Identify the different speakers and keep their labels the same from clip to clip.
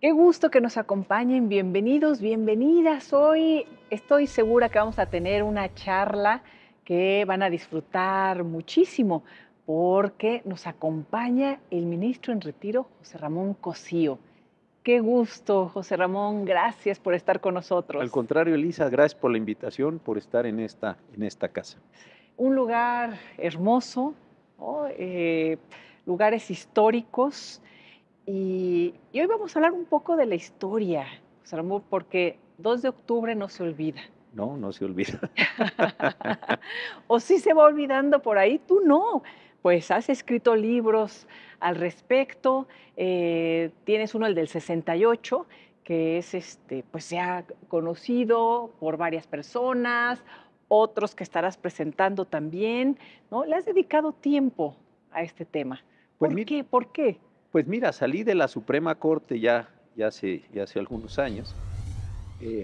Speaker 1: Qué gusto que nos acompañen, bienvenidos, bienvenidas. Hoy estoy segura que vamos a tener una charla que van a disfrutar muchísimo porque nos acompaña el ministro en retiro, José Ramón Cosío. Qué gusto, José Ramón, gracias por estar con
Speaker 2: Al
Speaker 1: nosotros.
Speaker 2: contrario, Elisa, gracias por la invitación, por estar en esta casa.
Speaker 1: Un lugar hermoso, ¿no? Lugares históricos. Y hoy vamos a hablar un poco de la historia, José Ramón, porque 2 de octubre no se olvida.
Speaker 2: No, no se olvida.
Speaker 1: O sí se va olvidando por ahí, tú no. Pues has escrito libros al respecto, tienes uno, el del 68, que es, pues se ha conocido por varias personas, otros que estarás presentando también, ¿no? Le has dedicado tiempo a este tema.
Speaker 2: Pues,
Speaker 1: ¿Por
Speaker 2: mi-
Speaker 1: qué? ¿Por qué?
Speaker 2: pues mira, salí de la Suprema Corte ya hace algunos años.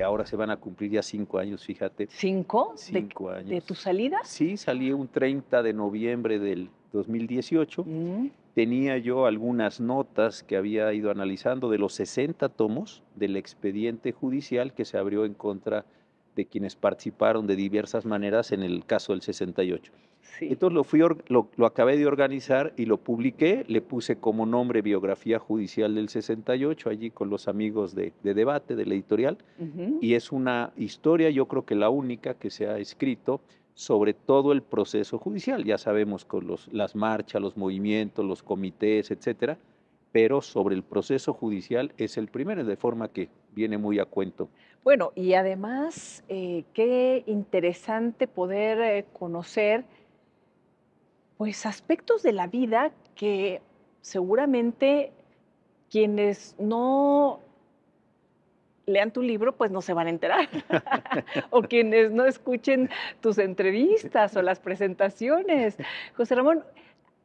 Speaker 2: Ahora se van a cumplir ya 5 años, fíjate,
Speaker 1: 5
Speaker 2: cinco
Speaker 1: de tu
Speaker 2: años.
Speaker 1: salida?
Speaker 2: Sí, salí un 30 de noviembre del 2018.
Speaker 1: Mm,
Speaker 2: Tenía yo algunas notas que había ido analizando de los 60 tomos del expediente judicial que se abrió en contra de quienes participaron de diversas maneras en el caso del 68.
Speaker 1: sí.
Speaker 2: Entonces lo acabé de organizar y lo publiqué, le puse como nombre Biografía Judicial del 68, allí con los amigos de debate de la editorial,
Speaker 1: Ujú.
Speaker 2: y es una historia, yo creo que la única que se ha escrito sobre todo el proceso judicial. Ya sabemos con las marchas, los movimientos, los comités, etcétera, pero sobre el proceso judicial es el primero, de forma que viene muy a cuento.
Speaker 1: Bueno, y además, qué interesante poder, conocer, pues, aspectos de la vida que seguramente quienes no lean tu libro, pues, no se van a enterar, o quienes no escuchen tus entrevistas o las presentaciones. José Ramón,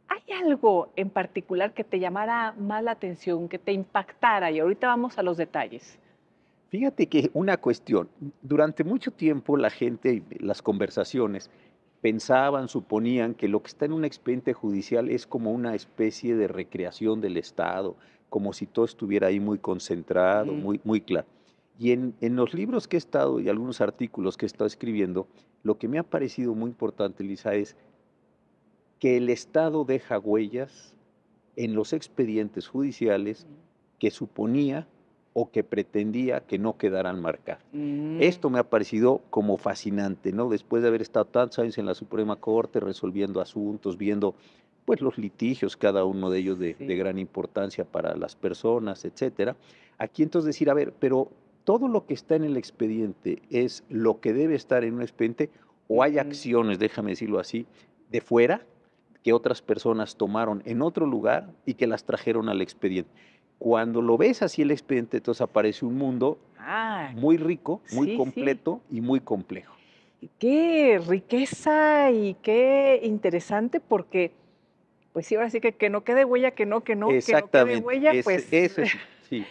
Speaker 1: ¿hay algo en particular que te llamara más la atención, que te impactara? Y ahorita vamos a los detalles.
Speaker 2: Fíjate que una cuestión, durante mucho tiempo la gente, las conversaciones, pensaban, suponían que lo que está en un expediente judicial es como una especie de recreación del Estado, como si todo estuviera ahí muy concentrado,
Speaker 1: Mm,
Speaker 2: muy claro. Y en los libros que he estado y algunos artículos que he estado escribiendo, lo que me ha parecido muy importante, Lisa, es que el Estado deja huellas en los expedientes judiciales que suponía o que pretendía que no quedaran marcados.
Speaker 1: mm,
Speaker 2: Esto me ha parecido como fascinante, ¿no? Después de haber estado tantos años en la Suprema Corte resolviendo asuntos, viendo pues los litigios, cada uno de ellos de
Speaker 1: sí.
Speaker 2: gran importancia para las personas, etcétera. Aquí entonces decir, a ver, pero todo lo que está en el expediente es lo que debe estar en un expediente o hay
Speaker 1: Mm.
Speaker 2: acciones, déjame decirlo así, de fuera que otras personas tomaron en otro lugar y que las trajeron al expediente. Cuando lo ves así el expediente, entonces aparece un mundo
Speaker 1: Ah,
Speaker 2: muy rico, muy
Speaker 1: sí, sí.
Speaker 2: completo y muy complejo.
Speaker 1: Y qué riqueza y qué interesante porque, pues sí, ahora sí que no quede huella, que no quede
Speaker 2: Exactamente,
Speaker 1: huella, pues
Speaker 2: ese es, sí,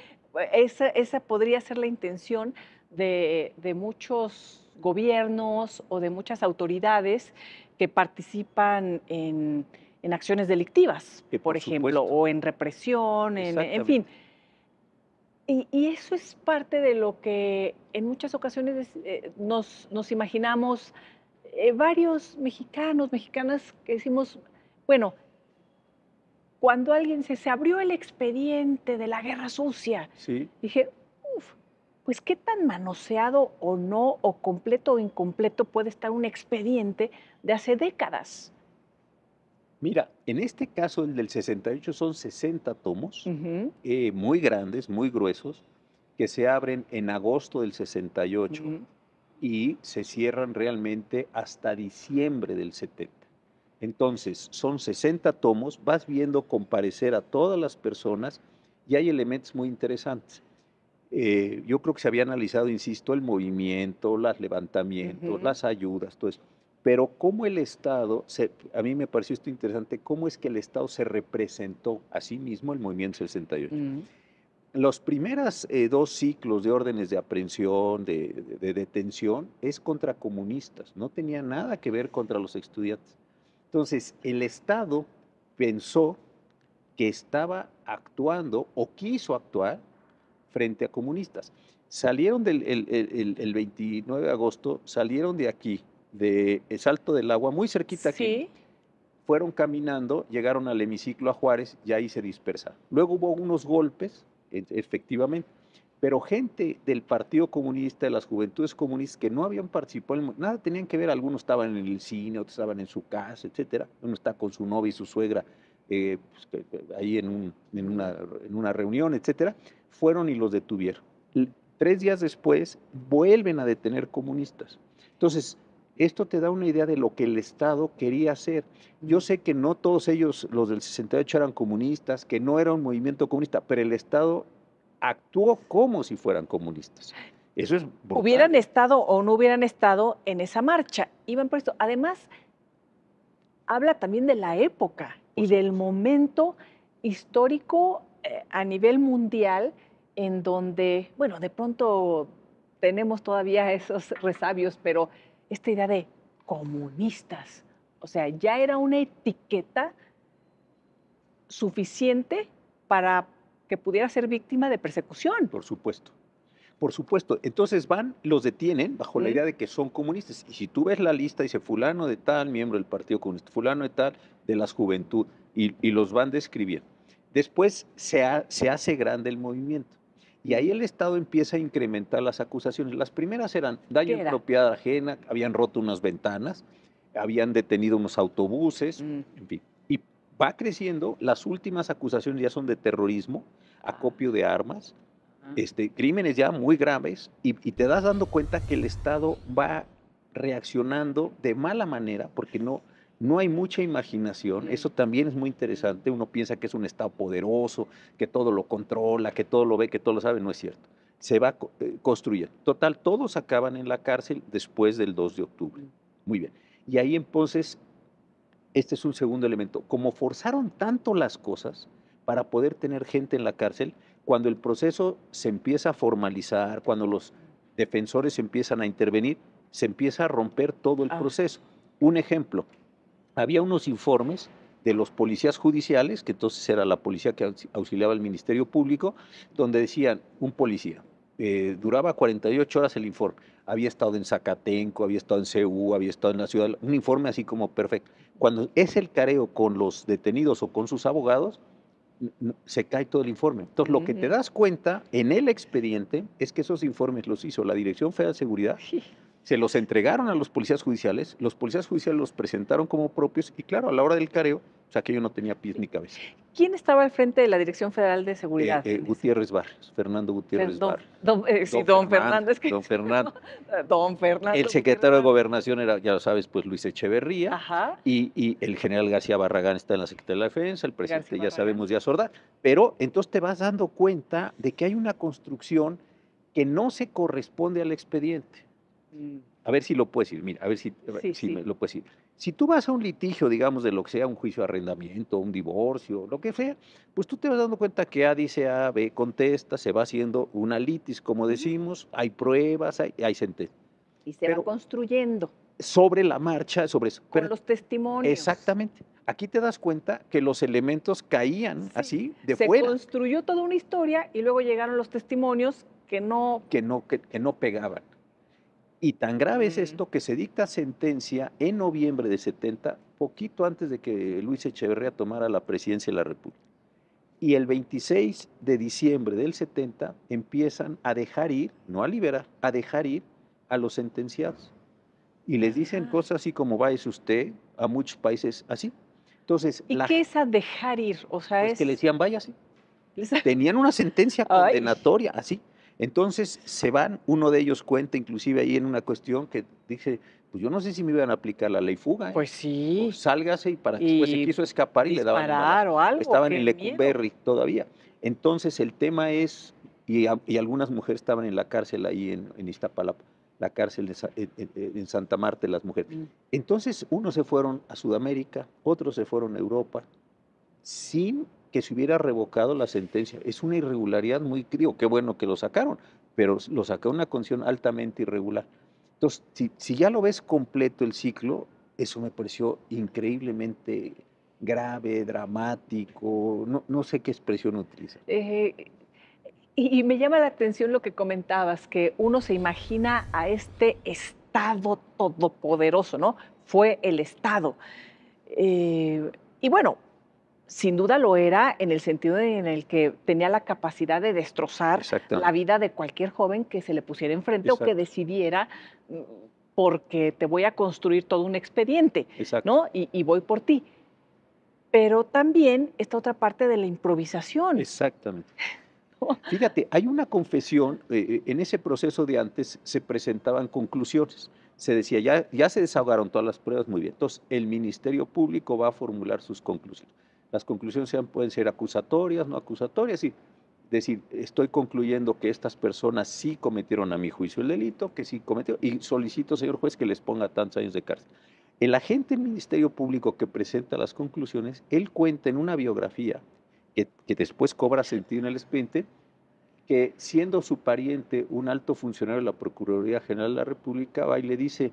Speaker 1: esa podría ser la intención de muchos gobiernos o de muchas autoridades que participan en acciones delictivas,
Speaker 2: que
Speaker 1: por
Speaker 2: por
Speaker 1: ejemplo,
Speaker 2: supuesto,
Speaker 1: o en represión, en fin.
Speaker 2: exactamente.
Speaker 1: Y eso es parte de lo que en muchas ocasiones, nos imaginamos, varios mexicanos, mexicanas que decimos, bueno, cuando alguien se abrió el expediente de la guerra sucia,
Speaker 2: Sí,
Speaker 1: dije: "Uf, pues, ¿qué tan manoseado o no, o completo o incompleto puede estar un expediente de hace décadas?".
Speaker 2: mira, en este caso, el del 68 son 60 tomos,
Speaker 1: Ujú,
Speaker 2: muy grandes, muy gruesos, que se abren en agosto del 68
Speaker 1: ujú,
Speaker 2: y se cierran realmente hasta diciembre del 70. Entonces, son 60 tomos, vas viendo comparecer a todas las personas y hay elementos muy interesantes. Yo creo que se había analizado, insisto, el movimiento, los levantamientos,
Speaker 1: ujú,
Speaker 2: las ayudas, todo eso. Pero cómo el Estado, a mí me pareció esto interesante, cómo es que el Estado se representó a sí mismo el movimiento 68.
Speaker 1: mm,
Speaker 2: Los primeros dos ciclos de órdenes de aprehensión, de detención, es contra comunistas, no tenía nada que ver contra los estudiantes. Entonces, el Estado pensó que estaba actuando o quiso actuar frente a comunistas. Salieron el 29 de agosto, salieron de aquí, de Salto del Agua, muy cerquita aquí,
Speaker 1: Sí,
Speaker 2: fueron caminando, llegaron al hemiciclo a Juárez y ahí se dispersaron. Luego hubo unos golpes, efectivamente, pero gente del Partido Comunista, de las Juventudes Comunistas, que no habían participado, nada tenían que ver, algunos estaban en el cine, otros estaban en su casa, etcétera. Uno está con su novia y su suegra ahí en una reunión, etcétera. Fueron y los detuvieron. 3 días después vuelven a detener comunistas. Entonces, esto te da una idea de lo que el Estado quería hacer. Yo sé que no todos ellos, los del 68, eran comunistas, que no era un movimiento comunista, pero el Estado actuó como si fueran comunistas. Eso es
Speaker 1: hubieran
Speaker 2: brutal.
Speaker 1: estado o no hubieran estado en esa marcha, iban por esto. Además, habla también de la época
Speaker 2: Por
Speaker 1: y del
Speaker 2: supuesto.
Speaker 1: momento histórico a nivel mundial en donde, bueno, de pronto tenemos todavía esos resabios, pero esta idea de comunistas, o sea, ya era una etiqueta suficiente para que pudiera ser víctima de persecución.
Speaker 2: Por supuesto. Por supuesto. Entonces van, los detienen bajo la
Speaker 1: ¿Mm?
Speaker 2: idea de que son comunistas. Y si tú ves la lista, dice fulano de tal, miembro del Partido Comunista, fulano de tal, de las Juventud, y los van describiendo. Después se hace grande el movimiento. Y ahí el Estado empieza a incrementar las acusaciones. Las primeras eran daño
Speaker 1: ¿Qué
Speaker 2: en
Speaker 1: era?
Speaker 2: propiedad ajena, habían roto unas ventanas, habían detenido unos autobuses,
Speaker 1: Mm.
Speaker 2: en fin. Y va creciendo, las últimas acusaciones ya son de terrorismo, acopio de armas,
Speaker 1: Ah.
Speaker 2: crímenes ya muy graves, y te das dando cuenta que el Estado va reaccionando de mala manera porque no hay mucha imaginación. Eso también es muy interesante. Uno piensa que es un Estado poderoso, que todo lo controla, que todo lo ve, que todo lo sabe. No es cierto. Se va construyendo. Total, todos acaban en la cárcel después del 2 de octubre. Muy bien. Y ahí entonces, este es un segundo elemento. Como forzaron tanto las cosas para poder tener gente en la cárcel, cuando el proceso se empieza a formalizar, cuando los defensores empiezan a intervenir, se empieza a romper todo el
Speaker 1: Ah,
Speaker 2: proceso. Un ejemplo, había unos informes de los policías judiciales, que entonces era la policía que auxiliaba al Ministerio Público, donde decían, un policía, duraba 48 horas el informe, había estado en Zacatenco, había estado en CU, había estado en la ciudad, un informe así como perfecto. Cuando es el careo con los detenidos o con sus abogados, se cae todo el informe. Entonces, lo que te
Speaker 1: ujú.
Speaker 2: das cuenta en el expediente es que esos informes los hizo la Dirección Federal de Seguridad,
Speaker 1: Sí.
Speaker 2: se los entregaron a los policías judiciales los presentaron como propios y claro, a la hora del careo, pues aquello no tenía pies ni cabeza.
Speaker 1: ¿Quién estaba al frente de la Dirección Federal de Seguridad en ese
Speaker 2: Gutiérrez Barrios, Fernando Gutiérrez Barrios,
Speaker 1: Sí, don Fernando, es que
Speaker 2: don Fernando.
Speaker 1: don
Speaker 2: El
Speaker 1: Fernando Gutiérrez
Speaker 2: secretario de
Speaker 1: Barrios.
Speaker 2: Gobernación era, ya lo sabes, pues Luis Echeverría,
Speaker 1: Ajá,
Speaker 2: y el general García Barragán está en la Secretaría de la Defensa, el
Speaker 1: García
Speaker 2: presidente ya
Speaker 1: Barragán.
Speaker 2: sabemos Díaz Ordaz, pero entonces te vas dando cuenta de que hay una construcción que no se corresponde al expediente.
Speaker 1: Mm,
Speaker 2: A ver si lo puedes decir, mira, a ver
Speaker 1: sí,
Speaker 2: si me
Speaker 1: sí.
Speaker 2: lo puedes decir. Si tú vas a un litigio, digamos, de lo que sea, un juicio de arrendamiento, un divorcio, lo que sea, pues tú te vas dando cuenta que A dice A, B contesta, se va haciendo una litis, como
Speaker 1: Ujú.
Speaker 2: decimos, hay pruebas, hay sentencia.
Speaker 1: Y se va
Speaker 2: Pero
Speaker 1: construyendo
Speaker 2: sobre la marcha, sobre eso.
Speaker 1: con
Speaker 2: Pero
Speaker 1: los testimonios.
Speaker 2: exactamente, aquí te das cuenta que los elementos caían
Speaker 1: Sí,
Speaker 2: así de
Speaker 1: se
Speaker 2: fuera,
Speaker 1: construyó toda una historia y luego llegaron los testimonios que no.
Speaker 2: que no pegaban. Y tan grave es
Speaker 1: Mm.
Speaker 2: esto que se dicta sentencia en noviembre de 70, poquito antes de que Luis Echeverría tomara la presidencia de la República. Y el 26 de diciembre del 70 empiezan a dejar ir, no a liberar, a dejar ir a los sentenciados. Y les dicen
Speaker 1: Ah.
Speaker 2: cosas así como váyase usted a muchos países así. Entonces,
Speaker 1: ¿Y qué es a dejar ir? O sea,
Speaker 2: pues que le
Speaker 1: es.
Speaker 2: decían váyase.
Speaker 1: les-
Speaker 2: Tenían una sentencia
Speaker 1: Ay,
Speaker 2: condenatoria, así. Entonces se van, uno de ellos cuenta inclusive ahí en una cuestión que dice, pues yo no sé si me iban a aplicar la ley fuga, ¿eh?
Speaker 1: pues
Speaker 2: O
Speaker 1: sí.
Speaker 2: sálgase y para después se
Speaker 1: Y
Speaker 2: quiso escapar y le daban un balazo.
Speaker 1: disparar o algo,
Speaker 2: Estaban en
Speaker 1: qué miedo.
Speaker 2: Lecumberri todavía. Entonces el tema es, y algunas mujeres estaban en la cárcel ahí en Iztapalapa, la cárcel en Santa Marta, las mujeres.
Speaker 1: Mm.
Speaker 2: Entonces unos se fueron a Sudamérica, otros se fueron a Europa, sin que se hubiera revocado la sentencia. Es una irregularidad muy, digo, qué bueno que lo sacaron, pero lo sacaron en una condición altamente irregular. Entonces, si ya lo ves completo el ciclo, eso me pareció increíblemente grave, dramático, no sé qué expresión utilizar.
Speaker 1: Eh, Y me llama la atención lo que comentabas, que uno se imagina a este Estado todopoderoso, ¿no? Fue el Estado. Y bueno, sin duda lo era en el sentido en el que tenía la capacidad de destrozar la
Speaker 2: Exactamente,
Speaker 1: vida de cualquier joven que se le pusiera enfrente o que
Speaker 2: exacto,
Speaker 1: decidiera, mm, porque te voy a construir todo un expediente,
Speaker 2: exacto,
Speaker 1: ¿no? Y voy por ti. Pero también esta otra parte de la improvisación,
Speaker 2: exactamente.
Speaker 1: ¿no?
Speaker 2: Fíjate, hay una confesión, en ese proceso de antes se presentaban conclusiones. Se decía, ya se desahogaron todas las pruebas, muy bien. Entonces, el Ministerio Público va a formular sus conclusiones. Las conclusiones pueden ser acusatorias, no acusatorias, y decir, estoy concluyendo que estas personas sí cometieron a mi juicio el delito, que sí cometieron, y solicito, señor juez, que les ponga tantos años de cárcel. El agente del Ministerio Público que presenta las conclusiones, él cuenta en una biografía que después cobra sentido en el expediente, que siendo su pariente un alto funcionario de la Procuraduría General de la República, va y le dice,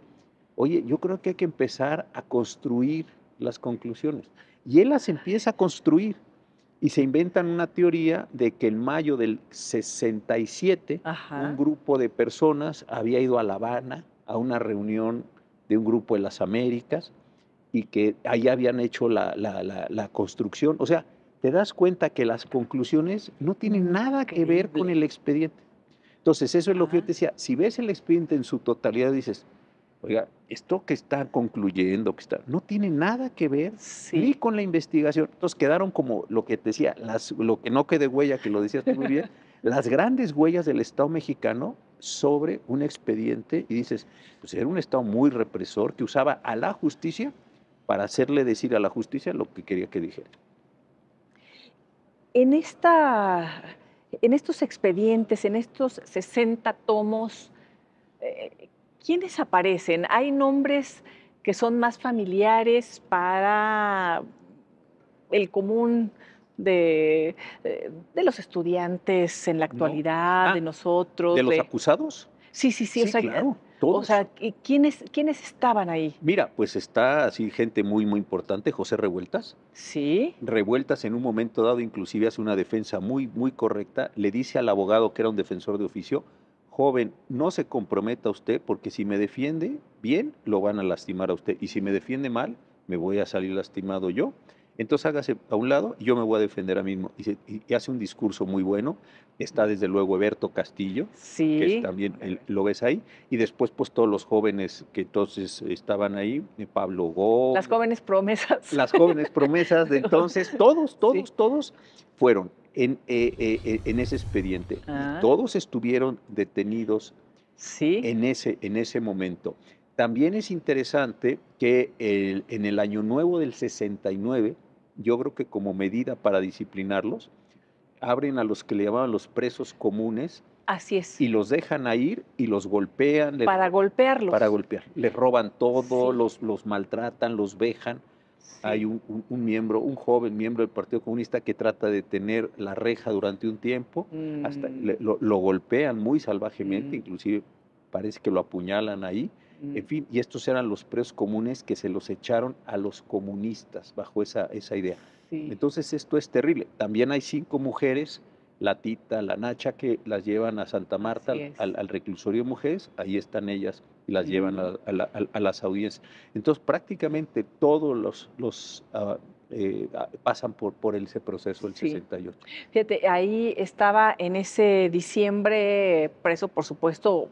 Speaker 2: oye, yo creo que hay que empezar a construir las conclusiones. Y él las empieza a construir y se inventan una teoría de que en mayo del 67 un
Speaker 1: Ajá.
Speaker 2: grupo de personas había ido a La Habana a una reunión de un grupo de las Américas y que allá habían hecho la construcción. O sea, te das cuenta que las conclusiones no tienen nada que ver con
Speaker 1: Increíble.
Speaker 2: el expediente. Entonces, eso es lo que yo
Speaker 1: Ah,
Speaker 2: te decía. Si ves el expediente en su totalidad, dices, oiga, esto que está concluyendo, no tiene nada que ver ni
Speaker 1: sí.
Speaker 2: con la investigación. Entonces quedaron como lo que te decía, lo que no quede huella, que lo decías tú muy bien, las grandes huellas del Estado mexicano sobre un expediente y dices, pues era un Estado muy represor que usaba a la justicia para hacerle decir a la justicia lo que quería que dijera.
Speaker 1: En esta en estos expedientes, en estos 60 tomos, ¿quiénes aparecen? ¿Hay nombres que son más familiares para el común de los estudiantes en la
Speaker 2: ¿No?
Speaker 1: actualidad, de
Speaker 2: Ah, ¿de
Speaker 1: nosotros,
Speaker 2: los
Speaker 1: de
Speaker 2: acusados?
Speaker 1: sí, sí, sí,
Speaker 2: Sí, claro,
Speaker 1: o
Speaker 2: todos.
Speaker 1: sea, ¿quiénes estaban ahí?
Speaker 2: Mira, pues está así gente muy, muy importante, José Revueltas.
Speaker 1: Sí,
Speaker 2: Revueltas en un momento dado inclusive hace una defensa muy, muy correcta, le dice al abogado que era un defensor de oficio, joven, no se comprometa usted porque si me defiende bien, lo van a lastimar a usted y si me defiende mal, me voy a salir lastimado yo. Entonces hágase a un lado y yo me voy a defender a mí mismo. Y hace un discurso muy bueno. Está desde luego Eberto Castillo, que es
Speaker 1: sí,
Speaker 2: también, lo ves ahí, y después pues todos los jóvenes que entonces estaban ahí, Pablo
Speaker 1: las
Speaker 2: Gómez,
Speaker 1: jóvenes promesas.
Speaker 2: las jóvenes promesas de entonces, todos,
Speaker 1: Sí.
Speaker 2: todos, todos fueron en ese expediente y
Speaker 1: Ah,
Speaker 2: todos estuvieron detenidos
Speaker 1: sí,
Speaker 2: en ese momento. También es interesante que en el año nuevo del 69, yo creo que como medida para disciplinarlos, abren a los que le llamaban los presos comunes
Speaker 1: así es,
Speaker 2: y los dejan a ir y los golpean,
Speaker 1: para
Speaker 2: para
Speaker 1: golpearlos.
Speaker 2: golpear, les roban todo,
Speaker 1: Sí,
Speaker 2: los maltratan, los vejan. Hay
Speaker 1: sí.
Speaker 2: un miembro, un joven miembro del Partido Comunista que trata de tener la reja durante un tiempo, hasta
Speaker 1: Mm,
Speaker 2: lo golpean muy salvajemente,
Speaker 1: mm,
Speaker 2: inclusive parece que lo apuñalan ahí. En
Speaker 1: mm,
Speaker 2: fin, y estos eran los presos comunes que se los echaron a los comunistas bajo esa idea.
Speaker 1: sí,
Speaker 2: Entonces esto es terrible. También hay 5 mujeres, la Tita, la Nacha, que las llevan a Santa Marta,
Speaker 1: así es.
Speaker 2: al reclusorio de mujeres, ahí están ellas y las llevan
Speaker 1: Mm,
Speaker 2: a las audiencias. Entonces, prácticamente todos pasan por ese proceso del
Speaker 1: sí.
Speaker 2: 68.
Speaker 1: Fíjate, ahí estaba en ese diciembre preso, por supuesto,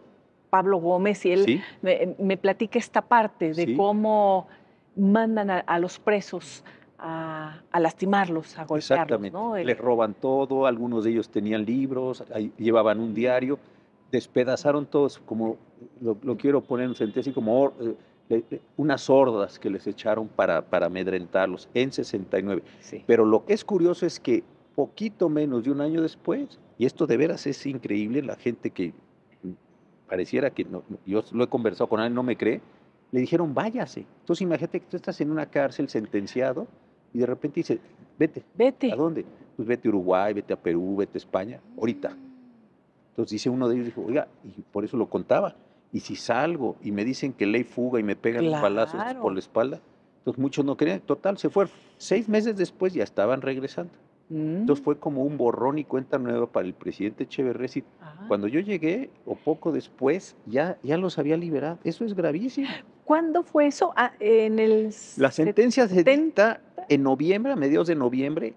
Speaker 1: Pablo Gómez, y él
Speaker 2: Sí,
Speaker 1: me platica esta parte de
Speaker 2: sí,
Speaker 1: cómo mandan a los presos a lastimarlos, a golpearlos,
Speaker 2: exactamente.
Speaker 1: ¿no?
Speaker 2: Les roban todo, algunos de ellos tenían libros, ahí llevaban un diario, despedazaron todos, como lo quiero poner en sentido así, como unas hordas que les echaron para amedrentarlos en 69.
Speaker 1: Sí.
Speaker 2: Pero lo que es curioso es que poquito menos de un año después, y esto de veras es increíble, la gente que pareciera que yo lo he conversado con alguien, no me cree, le dijeron váyase. Entonces imagínate que tú estás en una cárcel sentenciado y de repente dice, vete,
Speaker 1: Vete.
Speaker 2: ¿a dónde? Pues vete a Uruguay, vete a Perú, vete a España, ahorita. Entonces dice uno de ellos, dijo, oiga, y por eso lo contaba, y si salgo y me dicen que ley fuga y me pegan un balazo estos por
Speaker 1: Claro.
Speaker 2: la espalda, entonces muchos no creen, total, se fueron. 6 meses después ya estaban regresando. Entonces
Speaker 1: Mm.
Speaker 2: fue como un borrón y cuenta nueva para el presidente Echeverría. Es decir,
Speaker 1: Ah.
Speaker 2: cuando yo llegué, o poco después, ya los había liberado. Eso es gravísimo.
Speaker 1: ¿Cuándo fue eso? Ah, en el
Speaker 2: La sentencia se
Speaker 1: 70.
Speaker 2: dicta en noviembre, a mediados de noviembre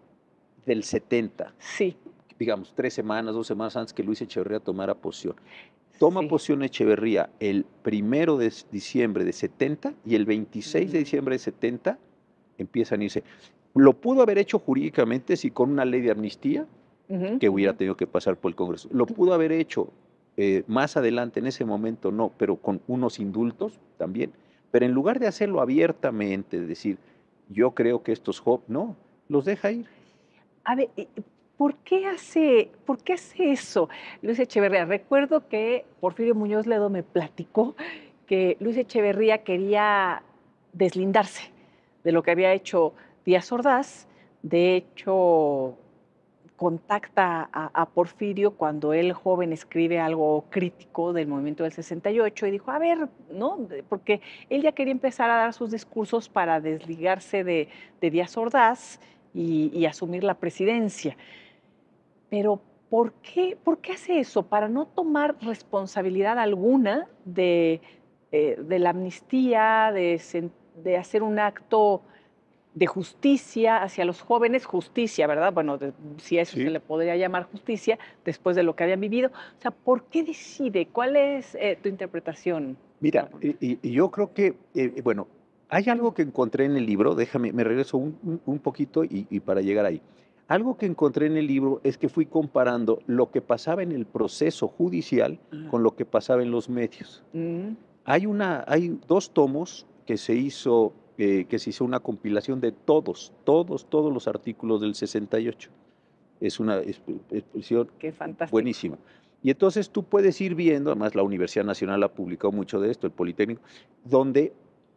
Speaker 2: del 70,
Speaker 1: Sí,
Speaker 2: digamos, 3 semanas, 2 semanas antes que Luis Echeverría tomara posesión. Toma
Speaker 1: sí.
Speaker 2: posesión Echeverría el 1 de diciembre de 70 y el 26 de
Speaker 1: Mm.
Speaker 2: diciembre de 70 empiezan a irse. Lo pudo haber hecho jurídicamente si con una ley de amnistía
Speaker 1: Ujú,
Speaker 2: que hubiera
Speaker 1: ujú.
Speaker 2: tenido que pasar por el Congreso. Lo pudo haber hecho más adelante, en ese momento no, pero con unos indultos también. Pero en lugar de hacerlo abiertamente, de decir, yo creo que estos jóvenes, no, los deja ir.
Speaker 1: A ver, por qué hace eso Luis Echeverría? Recuerdo que Porfirio Muñoz Ledo me platicó que Luis Echeverría quería deslindarse de lo que había hecho Díaz Ordaz. De hecho, contacta a Porfirio cuando él joven escribe algo crítico del movimiento del 68 y dijo, a ver, ¿no? Porque él ya quería empezar a dar sus discursos para desligarse de Díaz Ordaz y asumir la presidencia. Pero ¿por qué hace eso? Para no tomar responsabilidad alguna de la amnistía, de hacer un acto de justicia hacia los jóvenes, justicia, ¿verdad? Bueno, si a eso se
Speaker 2: Sí.
Speaker 1: le podría llamar justicia después de lo que habían vivido. O sea, ¿por qué decide? ¿Cuál es tu interpretación,
Speaker 2: Mira,
Speaker 1: Raúl?
Speaker 2: y yo creo que, bueno, hay algo que encontré en el libro, déjame, me regreso un poquito y para llegar ahí. Algo que encontré en el libro es que fui comparando lo que pasaba en el proceso judicial
Speaker 1: Ah,
Speaker 2: con lo que pasaba en los medios.
Speaker 1: mm,
Speaker 2: Hay 2 tomos que se hizo una compilación de todos los artículos del 68. Es una exposición
Speaker 1: qué fantástico.
Speaker 2: buenísima. Y entonces tú puedes ir viendo, además la Universidad Nacional ha publicado mucho de esto, el Politécnico, donde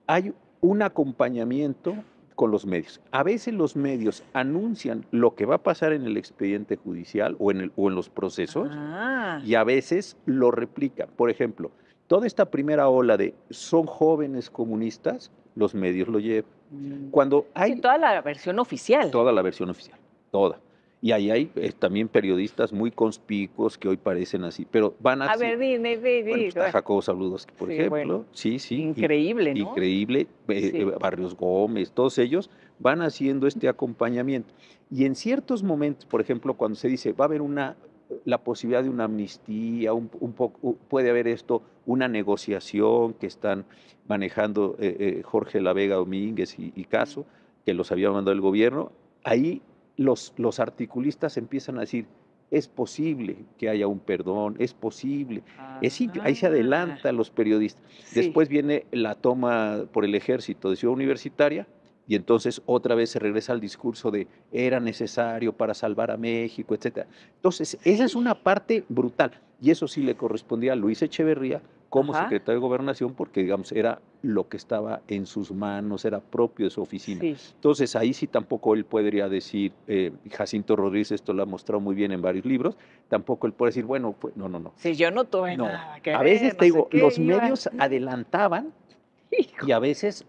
Speaker 2: hay un acompañamiento con los medios. A veces los medios anuncian lo que va a pasar en el expediente judicial o en los procesos,
Speaker 1: Ah,
Speaker 2: y a veces lo replican. Por ejemplo, toda esta primera ola de son jóvenes comunistas, los medios lo llevan.
Speaker 1: mm.
Speaker 2: Cuando
Speaker 1: Sí,
Speaker 2: hay
Speaker 1: toda la versión oficial.
Speaker 2: toda la versión oficial, toda. Y ahí hay también periodistas muy conspicuos que hoy parecen así, pero van
Speaker 1: A
Speaker 2: así.
Speaker 1: ver, dime,
Speaker 2: Bueno, pues está Jacobo Zabludowski, por
Speaker 1: sí, bueno,
Speaker 2: ejemplo, sí, sí,
Speaker 1: increíble, ¿no?
Speaker 2: increíble,
Speaker 1: Sí.
Speaker 2: Barrios Gómez, todos ellos van haciendo este acompañamiento. Y en ciertos momentos, por ejemplo, cuando se dice va a haber la posibilidad de una amnistía, un poco, puede haber esto, una negociación que están manejando Jorge La Vega Domínguez y Caso, que los había mandado el gobierno, ahí los articulistas empiezan a decir, es posible que haya un perdón, es posible. Ahí se
Speaker 1: Ah,
Speaker 2: adelantan los periodistas.
Speaker 1: sí.
Speaker 2: Después viene la toma por el ejército de Ciudad Universitaria y entonces otra vez se regresa al discurso de era necesario para salvar a México, etcétera. Entonces, esa es
Speaker 1: Sí.
Speaker 2: una parte brutal y eso sí le correspondía a Luis Echeverría como
Speaker 1: Ajá,
Speaker 2: secretario de Gobernación porque, digamos, era lo que estaba en sus manos, era propio de su oficina.
Speaker 1: sí.
Speaker 2: Entonces, ahí sí tampoco él podría decir, Jacinto Rodríguez esto lo ha mostrado muy bien en varios libros, tampoco él puede decir, bueno, pues, no, no, no.
Speaker 1: Sí, yo no tuve
Speaker 2: No,
Speaker 1: nada que
Speaker 2: a
Speaker 1: ver,
Speaker 2: veces te
Speaker 1: no sé
Speaker 2: digo,
Speaker 1: qué,
Speaker 2: los
Speaker 1: iba.
Speaker 2: medios adelantaban
Speaker 1: Hijo.
Speaker 2: y a veces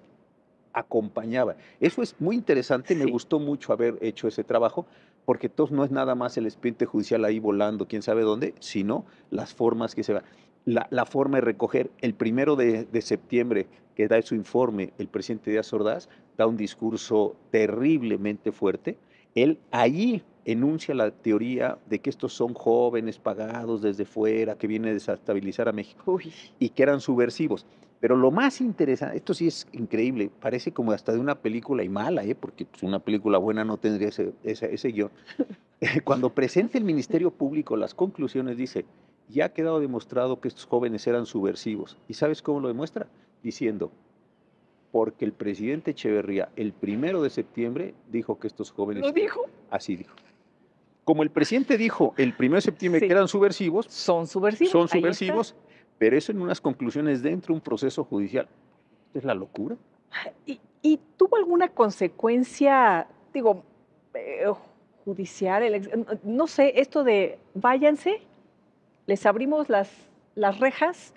Speaker 2: acompañaban. Eso es muy interesante, me
Speaker 1: Sí,
Speaker 2: gustó mucho haber hecho ese trabajo, porque entonces no es nada más el expediente judicial ahí volando, quién sabe dónde, sino las formas que se van. La forma de recoger, el 1 de septiembre que da su informe el presidente Díaz Ordaz, da un discurso terriblemente fuerte. Él ahí enuncia la teoría de que estos son jóvenes pagados desde fuera, que vienen a desestabilizar a México
Speaker 1: uy,
Speaker 2: y que eran subversivos. Pero lo más interesante, esto sí es increíble, parece como hasta de una película y mala, porque pues, una película buena no tendría ese guión. Cuando presenta el Ministerio Público las conclusiones, dice, ya ha quedado demostrado que estos jóvenes eran subversivos. ¿Y sabes cómo lo demuestra? Diciendo, porque el presidente Echeverría el 1 de septiembre dijo que estos
Speaker 1: ¿lo
Speaker 2: jóvenes,
Speaker 1: dijo?
Speaker 2: así dijo. Como el presidente dijo el 1 de septiembre que
Speaker 1: Sí,
Speaker 2: eran subversivos,
Speaker 1: son subversivos,
Speaker 2: son
Speaker 1: ahí está.
Speaker 2: subversivos, pero eso en unas conclusiones dentro de un proceso judicial. Es la locura.
Speaker 1: ¿Y tuvo alguna consecuencia, digo, eh, judicial? No sé, esto de váyanse, les abrimos las rejas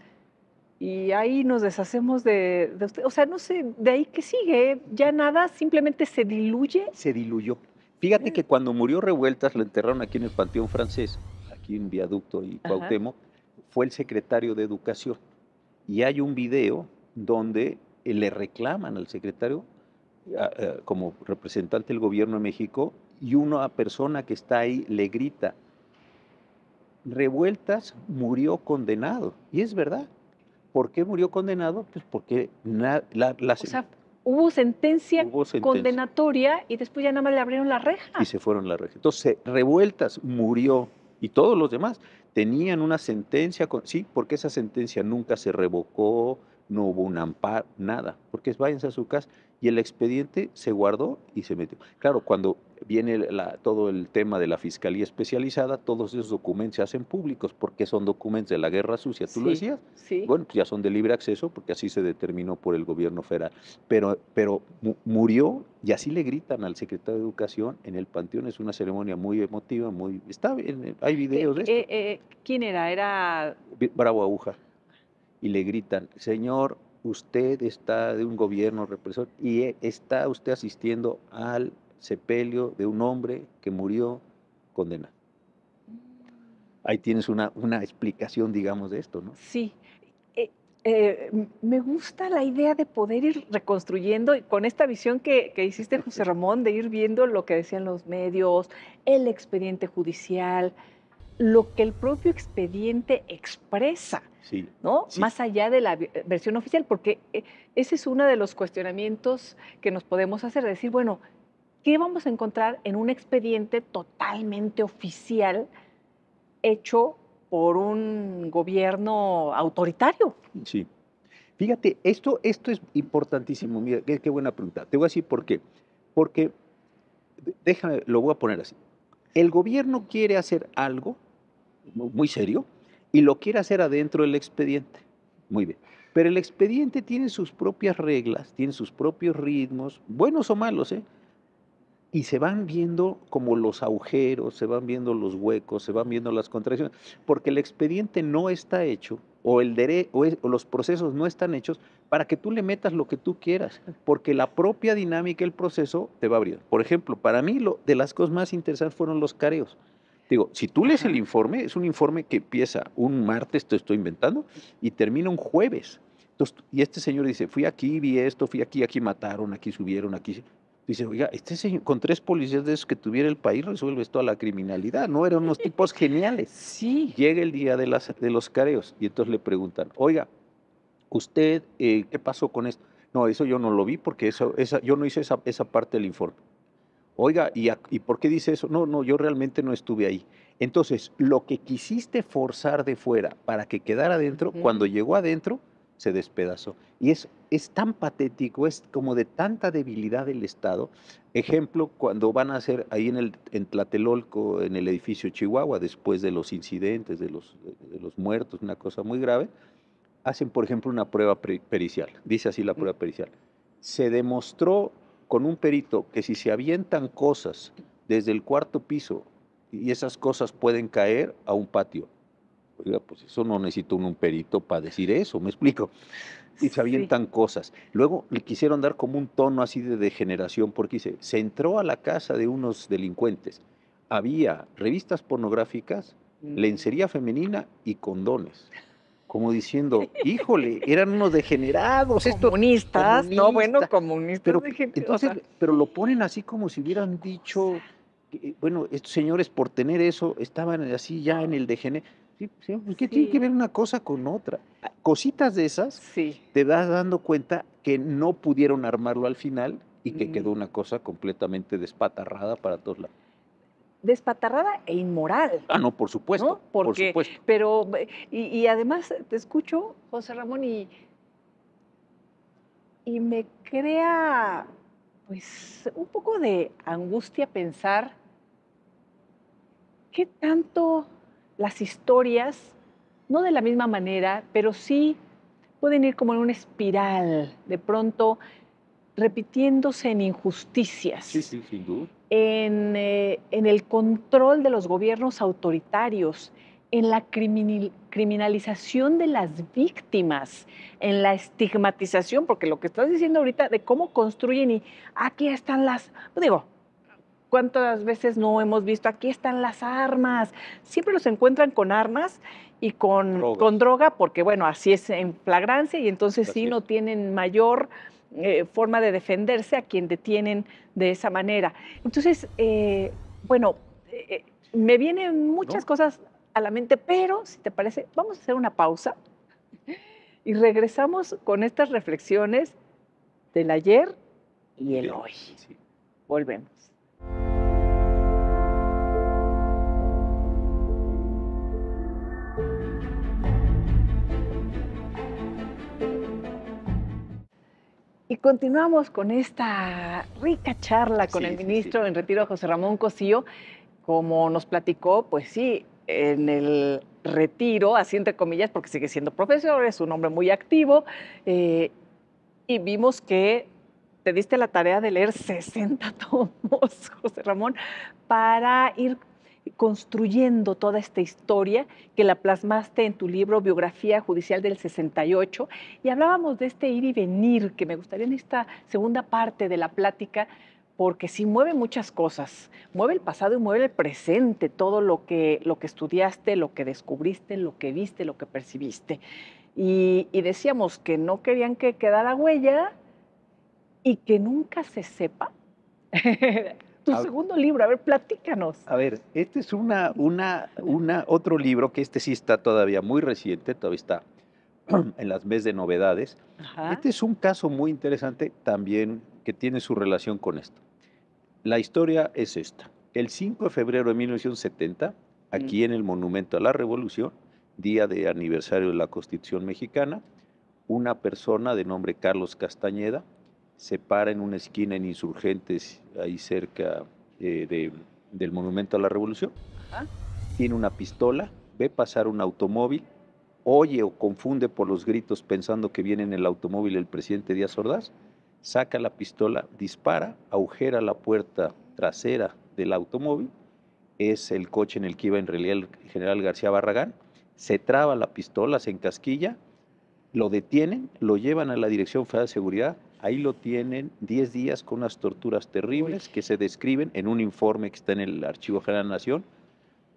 Speaker 1: y ahí nos deshacemos de usted. O sea, no sé, de ahí qué sigue, ya nada, simplemente se diluye.
Speaker 2: Se diluyó. Fíjate que cuando murió Revueltas, lo enterraron aquí en el Panteón Francés, aquí en Viaducto y
Speaker 1: Ajá.
Speaker 2: Cuauhtémoc, fue el secretario de Educación. Y hay un video donde le reclaman al secretario como representante del gobierno de México y una persona que está ahí le grita, Revueltas murió condenado. Y es verdad. ¿Por qué murió condenado? Pues porque
Speaker 1: O sea, hubo sentencia
Speaker 2: hubo sentencia
Speaker 1: condenatoria y después ya nada más le abrieron la
Speaker 2: y
Speaker 1: reja.
Speaker 2: se fueron la reja. Entonces, Revueltas murió y todos los demás tenían una sentencia, sí, porque esa sentencia nunca se revocó, no hubo un amparo, nada, porque váyanse a su casa y el expediente se guardó y se metió. Claro, cuando viene todo el tema de la fiscalía especializada, todos esos documentos se hacen públicos porque son documentos de la guerra sucia, tú lo
Speaker 1: Sí,
Speaker 2: decías.
Speaker 1: sí.
Speaker 2: Bueno, pues ya son de libre acceso porque así se determinó por el gobierno federal. Pero murió y así le gritan al secretario de Educación en el Panteón. Es una ceremonia muy emotiva, está bien, hay videos de esto.
Speaker 1: ¿Quién era? Era...
Speaker 2: Bravo Aguja. Y le gritan, señor, usted está de un gobierno represor y está usted asistiendo al sepelio de un hombre que murió condenado. Ahí tienes una explicación, digamos, de esto, ¿no?
Speaker 1: Sí. Me gusta la idea de poder ir reconstruyendo y con esta visión que hiciste, José Ramón, de ir viendo lo que decían los medios, el expediente judicial, lo que el propio expediente expresa,
Speaker 2: Sí,
Speaker 1: ¿no?
Speaker 2: sí.
Speaker 1: Más allá de la versión oficial, porque ese es uno de los cuestionamientos que nos podemos hacer, de decir, bueno, ¿qué vamos a encontrar en un expediente totalmente oficial hecho por un gobierno autoritario?
Speaker 2: Sí. Fíjate, esto es importantísimo. Mira, qué buena pregunta. Te voy a decir por qué. Porque, déjame, lo voy a poner así. El gobierno quiere hacer algo muy serio y lo quiere hacer adentro del expediente. Muy bien. Pero el expediente tiene sus propias reglas, tiene sus propios ritmos, buenos o malos, ¿eh? Y se van viendo como los agujeros, se van viendo los huecos, se van viendo las contradicciones, porque el expediente no está hecho, o los procesos no están hechos para que tú le metas lo que tú quieras, porque la propia dinámica del proceso te va abriendo. Por ejemplo, para mí de las cosas más interesantes fueron los careos. Digo, si tú lees el
Speaker 1: Ajá.
Speaker 2: informe, es un informe que empieza un martes, te estoy inventando, y termina un jueves. Entonces, y este señor dice, fui aquí, vi esto, fui aquí, aquí mataron, aquí subieron, aquí... Dice, oiga, este señor, con 3 policías de esos que tuviera el país resuelves toda la criminalidad, ¿no? Eran unos tipos geniales.
Speaker 1: Sí.
Speaker 2: Llega el día de los careos y entonces le preguntan, oiga, ¿usted qué pasó con esto? No, eso yo no lo vi porque yo no hice esa parte del informe. Oiga, ¿y por qué dice eso? No, no, yo realmente no estuve ahí. Entonces, lo que quisiste forzar de fuera para que quedara adentro,
Speaker 1: Ujú.
Speaker 2: cuando llegó adentro, se despedazó. Y es tan patético, es como de tanta debilidad del Estado. Ejemplo, cuando van a hacer ahí en Tlatelolco, en el edificio Chihuahua, después de los incidentes, de los muertos, una cosa muy grave, hacen, por ejemplo, una prueba pericial. Dice así la
Speaker 1: Mm.
Speaker 2: prueba pericial. Se demostró con un perito que si se avientan cosas desde el cuarto piso y esas cosas pueden caer a un patio. Oiga, pues eso no necesita un perito para decir eso, ¿me explico? Y se
Speaker 1: Sí.
Speaker 2: avientan cosas. Luego le quisieron dar como un tono así de degeneración, porque dice, se entró a la casa de unos delincuentes. Había revistas pornográficas, lencería femenina y condones. Como diciendo, híjole, eran unos degenerados, estos
Speaker 1: Comunistas, no, bueno,
Speaker 2: comunistas.
Speaker 1: comunistas
Speaker 2: Pero
Speaker 1: de gente, o
Speaker 2: entonces,
Speaker 1: sea,
Speaker 2: pero lo ponen así como si hubieran dicho,
Speaker 1: cosa.
Speaker 2: bueno, estos señores por tener eso estaban así ya en el degener. Sí, sí, pues, ¿qué tiene que
Speaker 1: Sí,
Speaker 2: ver una cosa con otra? Cositas de esas
Speaker 1: sí.
Speaker 2: te vas dando cuenta que no pudieron armarlo al final y que
Speaker 1: Mm.
Speaker 2: quedó una cosa completamente despatarrada para todos lados.
Speaker 1: Despatarrada e inmoral,
Speaker 2: Ah, no,
Speaker 1: ¿no?
Speaker 2: por
Speaker 1: Porque,
Speaker 2: supuesto.
Speaker 1: pero, y además te escucho, José Ramón, y me crea, pues, un poco de angustia pensar qué tanto las historias, no de la misma manera, pero sí pueden ir como en una espiral, de pronto repitiéndose en
Speaker 2: Sí,
Speaker 1: injusticias,
Speaker 2: sí, sin duda.
Speaker 1: en el control de los gobiernos autoritarios, en la criminalización de las víctimas, en la estigmatización, porque lo que estás diciendo ahorita de cómo construyen y aquí están las, digo, ¿cuántas veces no hemos visto? Aquí están las armas. Siempre los encuentran con armas y con
Speaker 2: Drogas,
Speaker 1: droga, porque bueno, así es en flagrancia y entonces sí
Speaker 2: así
Speaker 1: no
Speaker 2: es.
Speaker 1: tienen mayor forma de defenderse a quien detienen de esa manera. Entonces, bueno, me vienen muchas
Speaker 2: ¿No?
Speaker 1: cosas a la mente, pero si te parece, vamos a hacer una pausa y regresamos con estas reflexiones del ayer y
Speaker 2: Y
Speaker 1: el
Speaker 2: de
Speaker 1: hoy.
Speaker 2: sí.
Speaker 1: Volvemos. Y continuamos con esta rica charla con el
Speaker 2: Sí, sí, sí.
Speaker 1: ministro en retiro, José Ramón Cosío. Como nos platicó, pues sí, en el retiro, así entre comillas, porque sigue siendo profesor, es un hombre muy activo, eh, y vimos que te diste la tarea de leer 60 tomos, José Ramón, para ir construyendo toda esta historia que la plasmaste en tu libro Biografía Judicial del 68. Y hablábamos de este ir y venir, que me gustaría en esta segunda parte de la plática, porque sí mueve muchas cosas, mueve el pasado y mueve el presente, todo lo que estudiaste, lo que descubriste, lo que viste, lo que percibiste. Y decíamos que no querían que quedara huella y que nunca se sepa. Tu
Speaker 2: A
Speaker 1: segundo libro, a ver, platícanos.
Speaker 2: a ver, este es otro libro que este sí está todavía muy reciente, todavía está en las mes de novedades.
Speaker 1: Ajá.
Speaker 2: Este es un caso muy interesante también que tiene su relación con esto. La historia es esta. El 5 de febrero de 1970,
Speaker 1: Mm.
Speaker 2: aquí en el Monumento a la Revolución, día de aniversario de la Constitución mexicana, una persona de nombre Carlos Castañeda se para en una esquina en Insurgentes, ahí cerca del Monumento a la Revolución,
Speaker 1: Ajá.
Speaker 2: tiene una pistola, ve pasar un automóvil, oye o confunde por los gritos pensando que viene en el automóvil el presidente Díaz Ordaz, saca la pistola, dispara, agujera la puerta trasera del automóvil, es el coche en el que iba en realidad el general García Barragán, se traba la pistola, se encasquilla, lo detienen, lo llevan a la Dirección Federal de Seguridad, ahí lo tienen 10 días con unas torturas
Speaker 1: Uy.
Speaker 2: terribles que se describen en un informe que está en el Archivo General de la Nación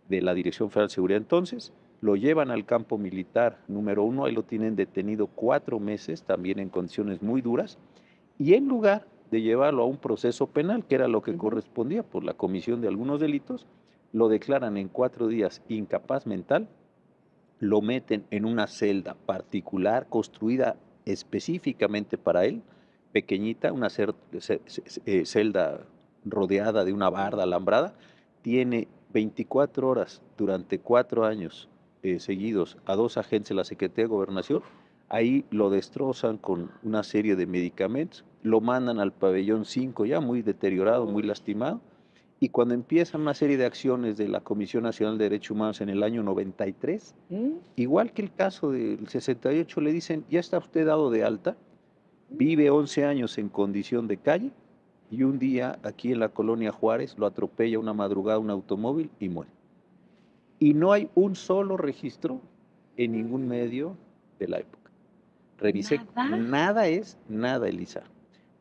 Speaker 2: de la Dirección Federal de Seguridad entonces, lo llevan al campo militar número 1, ahí lo tienen detenido 4 meses, también en condiciones muy duras, y en lugar de llevarlo a un proceso penal, que era lo que
Speaker 1: Ujú.
Speaker 2: correspondía por la comisión de algunos delitos, lo declaran en 4 días incapaz mental, lo meten en una celda particular construida específicamente para él, pequeñita, una celda rodeada de una barda alambrada, tiene 24 horas durante 4 años seguidos a 2 agentes de la Secretaría de Gobernación, ahí lo destrozan con una serie de medicamentos, lo mandan al pabellón 5 ya muy deteriorado, muy
Speaker 1: Uy.
Speaker 2: lastimado, y cuando empiezan una serie de acciones de la Comisión Nacional de Derechos Humanos en el año 93,
Speaker 1: Mm,
Speaker 2: igual que el caso del 68, le dicen, ya está usted dado de alta, vive
Speaker 1: mm.
Speaker 2: 11 años en condición de calle y un día aquí en la colonia Juárez lo atropella una madrugada un automóvil y muere. Y no hay un solo registro en ningún medio de la época. Revisé,
Speaker 1: Nada.
Speaker 2: nada es nada, Elisa.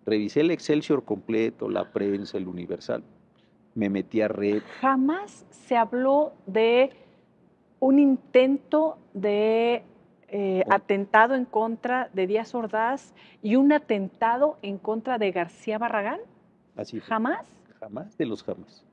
Speaker 2: Revisé el Excelsior completo, la prensa, el Universal, me metí a red.
Speaker 1: Jamás se habló de un intento de
Speaker 2: No,
Speaker 1: atentado en contra de Díaz Ordaz y un atentado en contra de García Barragán.
Speaker 2: así fue.
Speaker 1: ¿Jamás?
Speaker 2: Jamás de los jamás.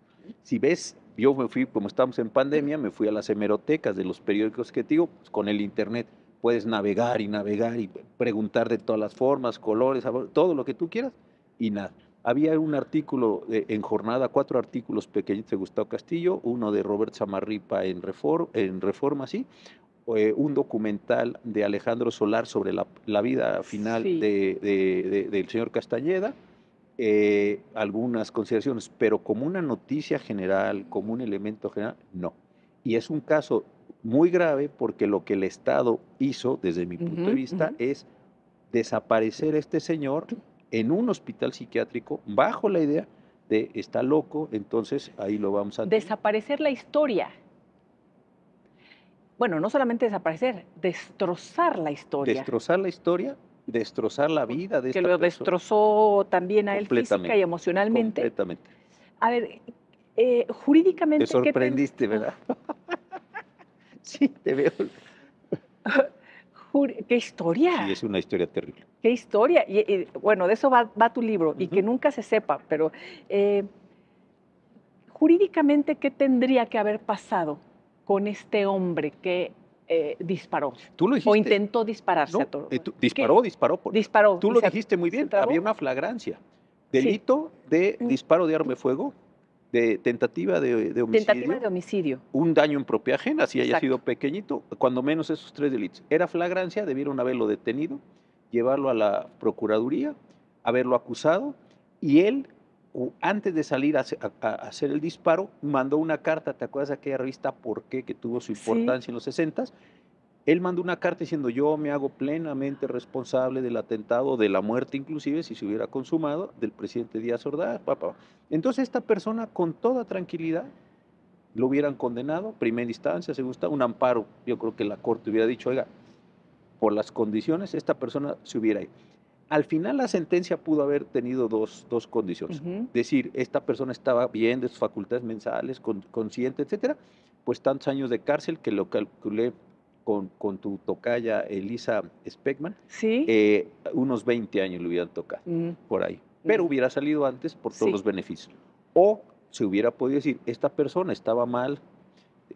Speaker 2: Si ves, yo me fui, como estamos en pandemia, me fui a las hemerotecas de los periódicos que te digo, pues con el internet puedes navegar y preguntar de todas las formas, colores, todo lo que tú quieras y nada. Había un artículo en jornada, 4 artículos pequeñitos de Gustavo Castillo, uno de Robert Samarripa en Reforma, sí, un documental de Alejandro Solar sobre la vida final
Speaker 1: Sí.
Speaker 2: del señor Castañeda, algunas consideraciones, pero como una noticia general, como un elemento general, no. Y es un caso muy grave porque lo que el Estado hizo, desde mi punto de
Speaker 1: Ujú,
Speaker 2: vista,
Speaker 1: ujú.
Speaker 2: es desaparecer a este señor en un hospital psiquiátrico bajo la idea de está loco, entonces ahí lo vamos a tener.
Speaker 1: Desaparecer la historia. Bueno, no solamente desaparecer, destrozar la historia,
Speaker 2: Destrozar la historia, destrozar la vida de
Speaker 1: que
Speaker 2: esta
Speaker 1: lo
Speaker 2: persona
Speaker 1: destrozó también a él física y
Speaker 2: completamente,
Speaker 1: emocionalmente.
Speaker 2: completamente.
Speaker 1: A ver,
Speaker 2: Te
Speaker 1: jurídicamente,
Speaker 2: sorprendiste, ¿verdad? Sí, te veo.
Speaker 1: ¿qué
Speaker 2: Sí,
Speaker 1: historia?
Speaker 2: es una historia terrible.
Speaker 1: ¿Qué historia? Y bueno, de eso va tu libro, y que
Speaker 2: Ujú.
Speaker 1: nunca se sepa, pero eh, jurídicamente, ¿qué tendría que haber pasado con este hombre que disparó
Speaker 2: Tú lo
Speaker 1: o
Speaker 2: dijiste,
Speaker 1: intentó dispararse a
Speaker 2: ¿no?
Speaker 1: todo?
Speaker 2: Disparó,
Speaker 1: ¿Qué?
Speaker 2: disparó.
Speaker 1: Disparó
Speaker 2: Tú
Speaker 1: y
Speaker 2: lo dijiste muy
Speaker 1: se
Speaker 2: bien, había
Speaker 1: trabó.
Speaker 2: una flagrancia.
Speaker 1: Sí.
Speaker 2: Delito de
Speaker 1: Mm,
Speaker 2: disparo de arma de fuego, de tentativa de
Speaker 1: Tentativa
Speaker 2: homicidio,
Speaker 1: de homicidio.
Speaker 2: un daño en propiedad ajena, si haya sido
Speaker 1: Exacto.
Speaker 2: pequeñito, cuando menos esos 3 delitos. Era flagrancia, debieron haberlo detenido, llevarlo a la procuraduría, haberlo acusado, y él, antes de salir a hacer el disparo, mandó una carta, ¿te acuerdas de aquella revista Por qué, que tuvo su
Speaker 1: Sí.
Speaker 2: importancia en los 60s? Él mandó una carta diciendo: yo me hago plenamente responsable del atentado, de la muerte inclusive, si se hubiera consumado, del presidente Díaz Ordaz, papá. Entonces esta persona con toda tranquilidad lo hubieran condenado, primera instancia, segunda, un amparo. Yo creo que la corte hubiera dicho: oiga, por las condiciones, esta persona se hubiera ido. Al final la sentencia pudo haber tenido dos condiciones.
Speaker 1: Ujú.
Speaker 2: Decir, esta persona estaba bien de sus facultades mensales, consciente, etcétera, pues tantos años de cárcel, que lo calculé con tu tocaya Elisa Speckman,
Speaker 1: Sí.
Speaker 2: unos 20 años le hubieran tocado,
Speaker 1: Mm,
Speaker 2: por ahí. Pero
Speaker 1: mm,
Speaker 2: hubiera salido antes por todos
Speaker 1: sí.
Speaker 2: los beneficios. O se hubiera podido decir, esta persona estaba mal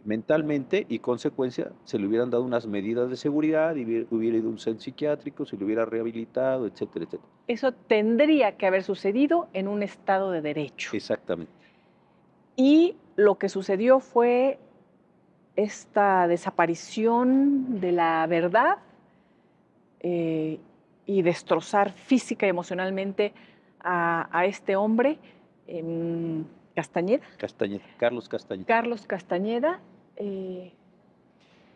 Speaker 2: mentalmente y consecuencia se le hubieran dado unas medidas de seguridad, y hubiera ido a un centro psiquiátrico, se le hubiera rehabilitado, etcétera, etcétera.
Speaker 1: Eso tendría que haber sucedido en un Estado de derecho.
Speaker 2: Exactamente.
Speaker 1: Y lo que sucedió fue esta desaparición de la verdad, eh, y destrozar física y emocionalmente a este hombre, Castañeda,
Speaker 2: Castañeda, Carlos Castañeda.
Speaker 1: Carlos Castañeda.
Speaker 2: Y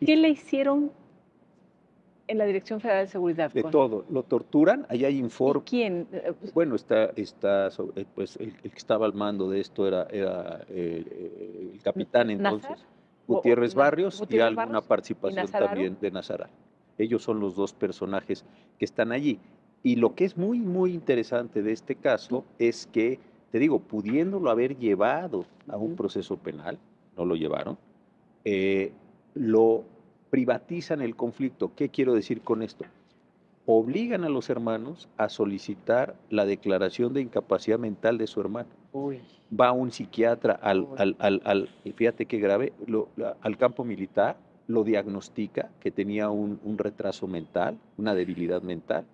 Speaker 1: ¿Qué le hicieron en la Dirección Federal de Seguridad?
Speaker 2: de todo, lo torturan, allá hay
Speaker 1: ¿Y
Speaker 2: informe.
Speaker 1: quién?
Speaker 2: Bueno, pues el que estaba al mando de esto era el capitán
Speaker 1: ¿Nazar?
Speaker 2: entonces, Gutiérrez Barrios, y
Speaker 1: ¿Gutiérrez
Speaker 2: alguna
Speaker 1: Barros y
Speaker 2: participación
Speaker 1: Nazararo?
Speaker 2: también de Nazaral. Ellos son los dos personajes que están allí. Y lo que es muy, muy interesante de este caso es que, te digo, pudiéndolo haber llevado a un proceso penal, no lo llevaron, lo privatizan el conflicto. ¿Qué quiero decir con esto? Obligan a los hermanos a solicitar la declaración de incapacidad mental de su hermano.
Speaker 1: Uy.
Speaker 2: Va un psiquiatra
Speaker 1: Uy.
Speaker 2: fíjate qué grave, al campo militar, lo diagnostica que tenía un retraso mental, una debilidad mental.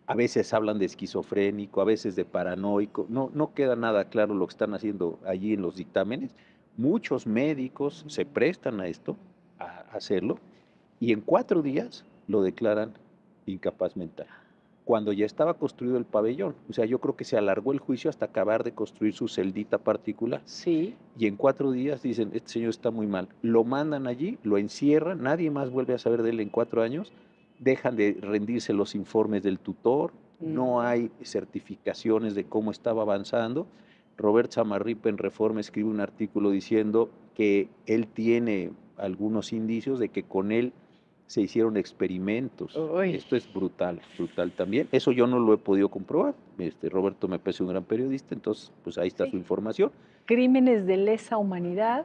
Speaker 2: A veces hablan de esquizofrénico, a veces de paranoico. No queda nada claro lo que están haciendo allí en los dictámenes. Muchos médicos se prestan a esto, a hacerlo, y en 4 días lo declaran incapaz mental, cuando ya estaba construido el pabellón. O sea, yo creo que se alargó el juicio hasta acabar de construir su celdita particular.
Speaker 1: Sí.
Speaker 2: Y en 4 días dicen, este señor está muy mal. Lo mandan allí, lo encierran, nadie más vuelve a saber de él en 4 años, dejan de rendirse los informes del tutor, no hay certificaciones de cómo estaba avanzando. Robert Samarripa en Reforma escribe un artículo diciendo que él tiene algunos indicios de que con él se hicieron experimentos.
Speaker 1: Uy.
Speaker 2: Esto es brutal, brutal también. Eso yo no lo he podido comprobar. Roberto me parece un gran periodista, entonces pues ahí está
Speaker 1: Sí.
Speaker 2: su información.
Speaker 1: Crímenes de lesa humanidad.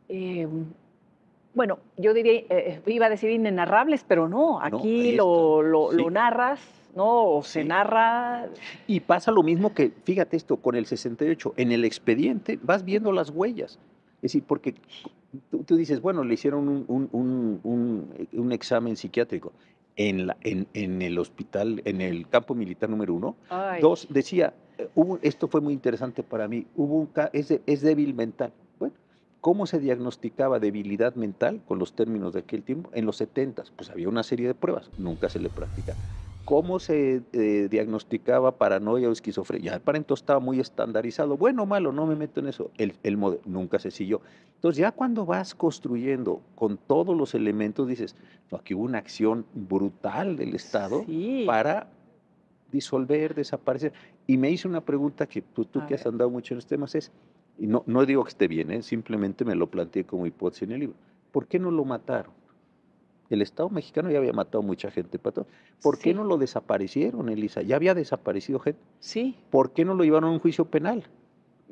Speaker 1: eh, bueno, yo diría, iba a decir inenarrables, pero no,
Speaker 2: No,
Speaker 1: aquí
Speaker 2: ahí está.
Speaker 1: lo
Speaker 2: Sí,
Speaker 1: narras, ¿no? O se
Speaker 2: sí.
Speaker 1: narra.
Speaker 2: Y pasa lo mismo que, fíjate esto, con el 68, en el expediente vas viendo las huellas. Es decir, porque tú dices, bueno, le hicieron un examen psiquiátrico en el hospital, en el campo militar número 1.
Speaker 1: Ay.
Speaker 2: 2, decía, esto fue muy interesante para mí, es débil mental. Bueno, ¿cómo se diagnosticaba debilidad mental con los términos de aquel tiempo? En los 70, pues había una serie de pruebas, nunca se le practicaba. ¿Cómo se diagnosticaba paranoia o esquizofrenia? Para entonces estaba muy estandarizado. Bueno o malo, no me meto en eso. El modelo nunca se siguió. Entonces ya cuando vas construyendo con todos los elementos, dices, no, aquí hubo una acción brutal del Estado
Speaker 1: Sí.
Speaker 2: para disolver, desaparecer. Y me hice una pregunta que pues, tú
Speaker 1: A
Speaker 2: que has
Speaker 1: ver.
Speaker 2: andado mucho en los temas es, y no digo que esté bien, simplemente me lo planteé como hipótesis en el libro. ¿Por qué no lo mataron? El Estado mexicano ya había matado mucha gente, Pato. ¿Por qué
Speaker 1: Sí.
Speaker 2: no lo desaparecieron, Elisa? Ya había desaparecido gente.
Speaker 1: Sí.
Speaker 2: ¿Por qué no lo llevaron a un juicio penal?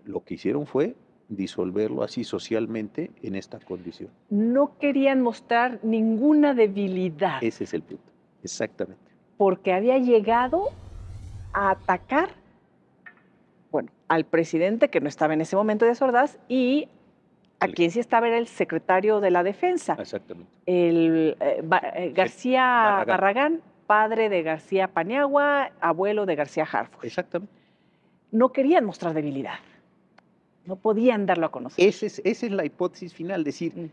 Speaker 2: lo que hicieron fue disolverlo así socialmente en esta condición.
Speaker 1: No querían mostrar ninguna debilidad
Speaker 2: Ese es el punto, exactamente.
Speaker 1: porque había llegado a atacar, bueno, al presidente que no estaba en ese momento de Ordaz y a
Speaker 2: El-
Speaker 1: quien sí estaba era el secretario de la Defensa,
Speaker 2: Exactamente.
Speaker 1: García
Speaker 2: Barragán.
Speaker 1: Barragán, padre de García Paniagua, abuelo de García Harfuch.
Speaker 2: Exactamente.
Speaker 1: No querían mostrar debilidad, no podían darlo a conocer.
Speaker 2: Esa es la hipótesis final, decir,
Speaker 1: Mm.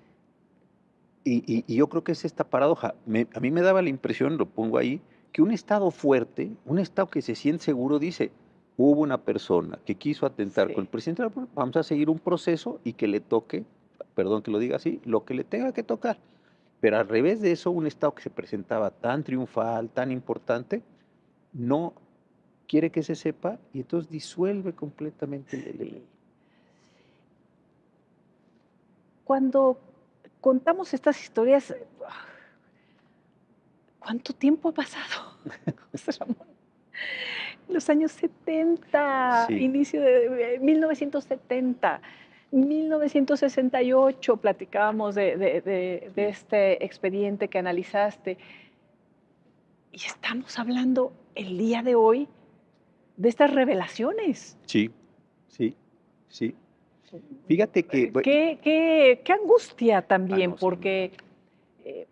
Speaker 2: y yo creo que es esta paradoja. A mí me daba la impresión, lo pongo ahí, que un Estado fuerte, un Estado que se siente seguro, dice, hubo una persona que quiso atentar con el
Speaker 1: Sí.
Speaker 2: presidente de la República, vamos a seguir un proceso y que le toque, perdón que lo diga así, lo que le tenga que tocar. Pero al revés de eso, un Estado que se presentaba tan triunfal, tan importante, no quiere que se sepa y entonces disuelve completamente el
Speaker 1: Sí.
Speaker 2: elemento.
Speaker 1: Cuando contamos estas historias, ¿cuánto tiempo ha pasado, José Ramón? Los años 70,
Speaker 2: Sí,
Speaker 1: inicio de 1970, 1968, platicábamos de
Speaker 2: sí,
Speaker 1: este expediente que analizaste. Y estamos hablando el día de hoy de estas revelaciones.
Speaker 2: sí, sí, sí. Fíjate que,
Speaker 1: Qué angustia también,
Speaker 2: no, sin duda.
Speaker 1: porque eh,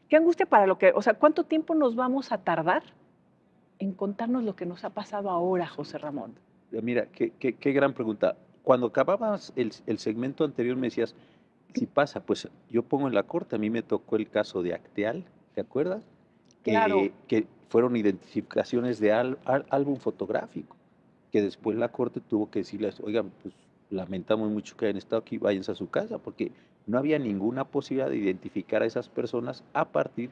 Speaker 1: qué angustia para lo que, o sea, ¿cuánto tiempo nos vamos a tardar en contarnos lo que nos ha pasado ahora, José Ramón?
Speaker 2: Mira, qué gran pregunta. Cuando acababas el segmento anterior me decías, si pasa, pues yo pongo en la corte, a mí me tocó el caso de Acteal, ¿te acuerdas?
Speaker 1: Claro.
Speaker 2: Que fueron identificaciones de álbum fotográfico, que después la corte tuvo que decirles, oigan, pues lamentamos mucho que hayan estado aquí, váyanse a su casa, porque no había ninguna posibilidad de identificar a esas personas a partir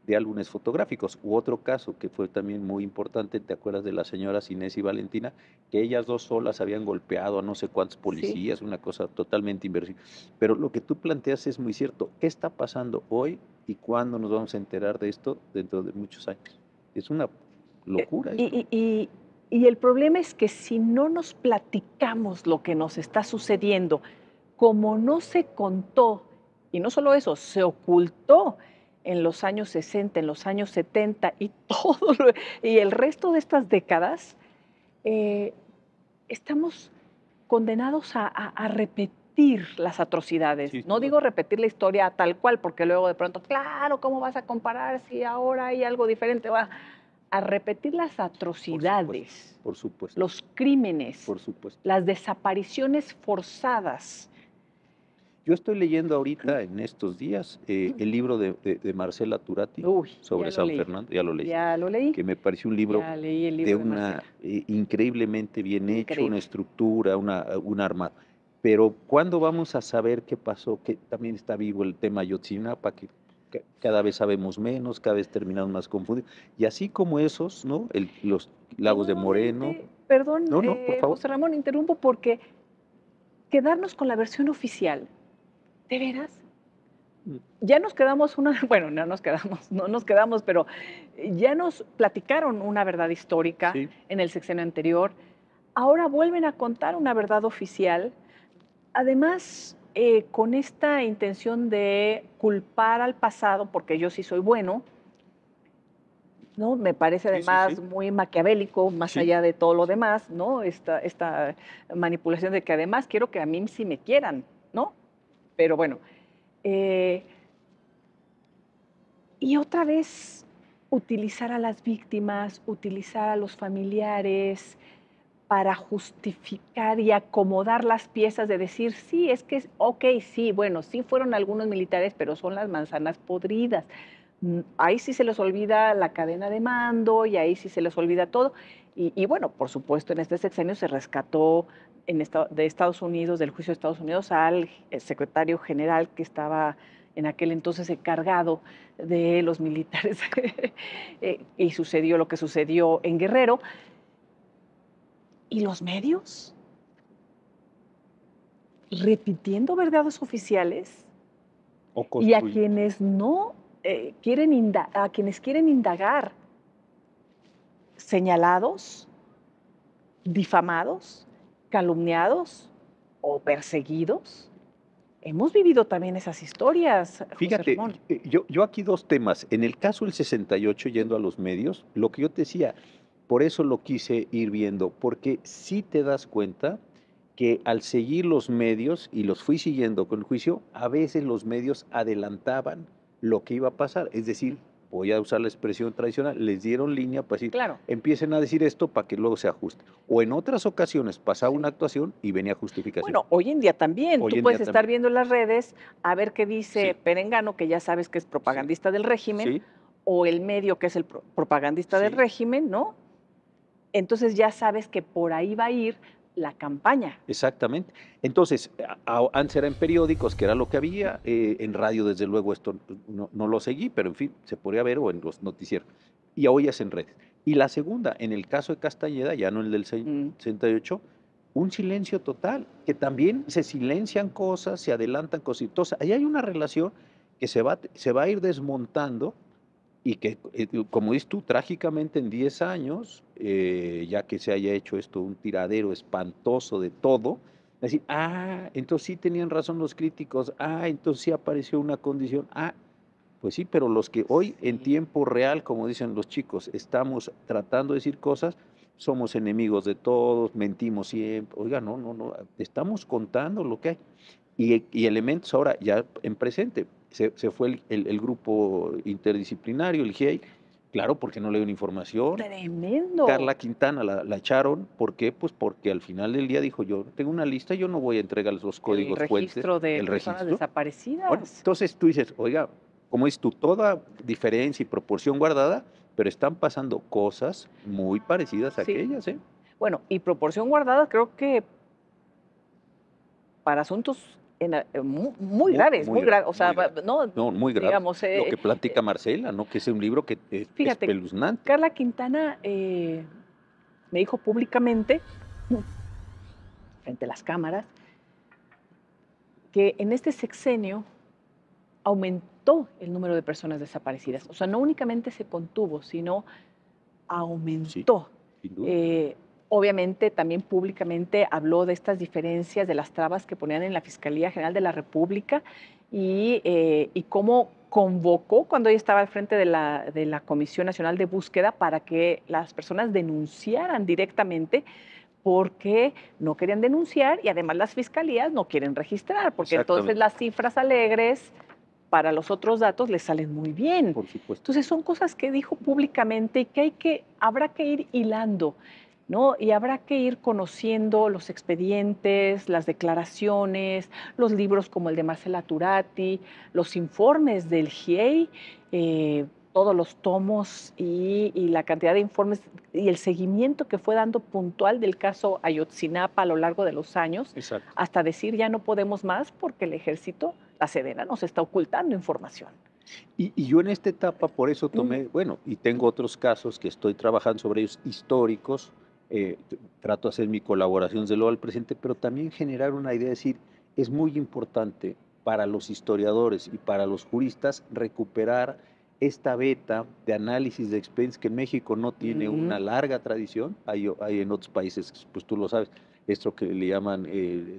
Speaker 2: de álbumes fotográficos. U otro caso que fue también muy importante, ¿te acuerdas de las señoras Inés y Valentina? Que ellas dos solas habían golpeado a no sé cuántos
Speaker 1: Sí.
Speaker 2: policías, una cosa totalmente inversiva. Pero lo que tú planteas es muy cierto. ¿Qué está pasando hoy y cuándo nos vamos a enterar de esto dentro de muchos años? Es una locura esto.
Speaker 1: Y el problema es que si no nos platicamos lo que nos está sucediendo, como no se contó, y no solo eso, se ocultó en los años 60, en los años 70 y y el resto de estas décadas, eh, estamos condenados a repetir las atrocidades.
Speaker 2: Sí, sin
Speaker 1: No
Speaker 2: duda.
Speaker 1: digo repetir la historia tal cual, porque luego de pronto, claro, ¿cómo vas a comparar si ahora hay algo diferente? Va a repetir las
Speaker 2: Por supuesto,
Speaker 1: atrocidades,
Speaker 2: por supuesto,
Speaker 1: los crímenes,
Speaker 2: por supuesto.
Speaker 1: las desapariciones forzadas.
Speaker 2: Yo estoy leyendo ahorita, en estos días, el libro de Marcela Turati
Speaker 1: Uy, ya
Speaker 2: sobre
Speaker 1: lo
Speaker 2: San
Speaker 1: leí,
Speaker 2: Fernando, ya lo leíste,
Speaker 1: ya lo leí,
Speaker 2: que me pareció un libro
Speaker 1: ya leí el
Speaker 2: de
Speaker 1: libro de
Speaker 2: una
Speaker 1: Marcela.
Speaker 2: increíblemente bien hecho, una
Speaker 1: Increíble.
Speaker 2: estructura, un armado. Pero ¿cuándo vamos a saber qué pasó? Que también está vivo el tema Ayotzinapa, que cada vez sabemos menos, cada vez terminamos más confundidos. Y así como esos, ¿no? Los
Speaker 1: Que
Speaker 2: lagos de Moreno.
Speaker 1: nuevamente, perdón,
Speaker 2: No, no, por favor.
Speaker 1: José Ramón, interrumpo porque quedarnos con la versión oficial, ¿de veras?
Speaker 2: Mm,
Speaker 1: Ya nos quedamos una, bueno, no nos quedamos, pero ya nos platicaron una verdad histórica
Speaker 2: sí,
Speaker 1: en el sexenio anterior. Ahora vuelven a contar una verdad oficial, además con esta intención de culpar al pasado, porque yo sí soy bueno, ¿no? Me parece
Speaker 2: sí, sí,
Speaker 1: además
Speaker 2: sí,
Speaker 1: muy maquiavélico, más
Speaker 2: sí,
Speaker 1: allá de todo lo
Speaker 2: sí,
Speaker 1: demás, ¿no? Esta manipulación de que además quiero que a mí sí me quieran, ¿no? Pero bueno, eh, y otra vez utilizar a las víctimas, utilizar a los familiares para justificar y acomodar las piezas de decir, sí, es que, ok, sí, bueno, sí fueron algunos militares, pero son las manzanas podridas. Ahí sí se les olvida la cadena de mando y ahí sí se les olvida todo. Y bueno, por supuesto, en este sexenio se rescató de Estados Unidos, del juicio de Estados Unidos, al secretario general que estaba en aquel entonces encargado de los militares y sucedió lo que sucedió en Guerrero. ¿Y los medios? Repitiendo verdades oficiales
Speaker 2: o
Speaker 1: y a
Speaker 2: construir.
Speaker 1: quienes no a quienes quieren indagar, señalados, difamados, calumniados o perseguidos. Hemos vivido también esas historias, José
Speaker 2: Fíjate,
Speaker 1: Ramón.
Speaker 2: yo aquí dos temas. En el caso del 68, yendo a los medios, lo que yo te decía, por eso lo quise ir viendo, porque sí te das cuenta que al seguir los medios, y los fui siguiendo con el juicio, a veces los medios adelantaban lo que iba a pasar. Es decir, voy a usar la expresión tradicional, les dieron línea para decir,
Speaker 1: Claro,
Speaker 2: empiecen a decir esto para que luego se ajuste. O en otras ocasiones pasaba una
Speaker 1: sí.
Speaker 2: actuación y venía justificación.
Speaker 1: Bueno, hoy en día también.
Speaker 2: Hoy
Speaker 1: Tú
Speaker 2: en día
Speaker 1: puedes estar
Speaker 2: también.
Speaker 1: viendo las redes a ver qué dice
Speaker 2: Sí,
Speaker 1: Perengano, que ya sabes que es
Speaker 2: sí,
Speaker 1: propagandista del régimen,
Speaker 2: sí,
Speaker 1: o el medio que es el propagandista del
Speaker 2: sí.
Speaker 1: régimen, ¿no? Entonces ya sabes que por ahí va a ir la campaña.
Speaker 2: Exactamente. Entonces, antes era en periódicos, que era lo que había, en radio desde luego esto no lo seguí, pero en fin, se podría ver o en los noticieros. Y hoy es en redes. Y la segunda, en el caso de Castañeda, ya no el del
Speaker 1: Mm,
Speaker 2: 68, un silencio total, que también se silencian cosas, se adelantan cosas. Entonces, ahí hay una relación que se va a ir desmontando y que, como dices tú, trágicamente en 10 años, ya que se haya hecho esto un tiradero espantoso de todo, decir, entonces sí tenían razón los críticos, entonces sí apareció una condición, pues sí, pero los que hoy en
Speaker 1: sí.
Speaker 2: tiempo real, como dicen los chicos, estamos tratando de decir cosas, somos enemigos de todos, mentimos siempre, oiga, no, estamos contando lo que hay. Y elementos ahora ya en presente. Se fue el grupo interdisciplinario, el GIEI, claro, porque no le dio información.
Speaker 1: Tremendo.
Speaker 2: Carla Quintana la echaron, ¿por qué? Pues porque al final del día dijo, yo tengo una lista, yo no voy a entregar los
Speaker 1: El
Speaker 2: códigos fuentes,
Speaker 1: registro de
Speaker 2: el
Speaker 1: personas
Speaker 2: registro. Bueno,
Speaker 1: desaparecidas.
Speaker 2: entonces tú dices, oiga, como es tú, toda diferencia y proporción guardada, pero están pasando cosas muy parecidas a
Speaker 1: Sí.
Speaker 2: aquellas, ¿eh?
Speaker 1: Bueno, y proporción guardada, creo que para asuntos muy
Speaker 2: Muy,
Speaker 1: graves,
Speaker 2: muy
Speaker 1: muy
Speaker 2: grave,
Speaker 1: graves. O sea,
Speaker 2: muy grave.
Speaker 1: no,
Speaker 2: No, muy graves.
Speaker 1: digamos,
Speaker 2: Lo que platica Marcela, ¿no? Que es un libro que es
Speaker 1: fíjate,
Speaker 2: espeluznante.
Speaker 1: Carla Quintana me dijo públicamente, frente a las cámaras, que en este sexenio aumentó el número de personas desaparecidas. O sea, no únicamente se contuvo, sino
Speaker 2: Sí,
Speaker 1: aumentó.
Speaker 2: sin duda.
Speaker 1: Eh, Obviamente, también públicamente habló de estas diferencias, de las trabas que ponían en la Fiscalía General de la República y cómo convocó cuando ella estaba al frente de la Comisión Nacional de Búsqueda para que las personas denunciaran directamente porque no querían denunciar y además las fiscalías no quieren registrar, porque entonces
Speaker 2: Exactamente,
Speaker 1: las cifras alegres para los otros datos les salen muy bien.
Speaker 2: por supuesto.
Speaker 1: Entonces son cosas que dijo públicamente y que habrá que ir hilando, ¿no? Y habrá que ir conociendo los expedientes, las declaraciones, los libros como el de Marcela Turati, los informes del GIEI, todos los tomos y la cantidad de informes y el seguimiento que fue dando puntual del caso Ayotzinapa a lo largo de los años,
Speaker 2: Exacto.
Speaker 1: hasta decir ya no podemos más porque el ejército, la Sedena, nos está ocultando información.
Speaker 2: Y yo en esta etapa, por eso
Speaker 1: Mm,
Speaker 2: tomé, bueno, y tengo otros casos que estoy trabajando sobre ellos, históricos, trato de hacer mi colaboración de lo al presente, pero también generar una idea, de decir, es muy importante para los historiadores y para los juristas recuperar esta beta de análisis de expedientes que en México no tiene una
Speaker 1: mm,
Speaker 2: larga tradición, hay en otros países, pues tú lo sabes, esto que le llaman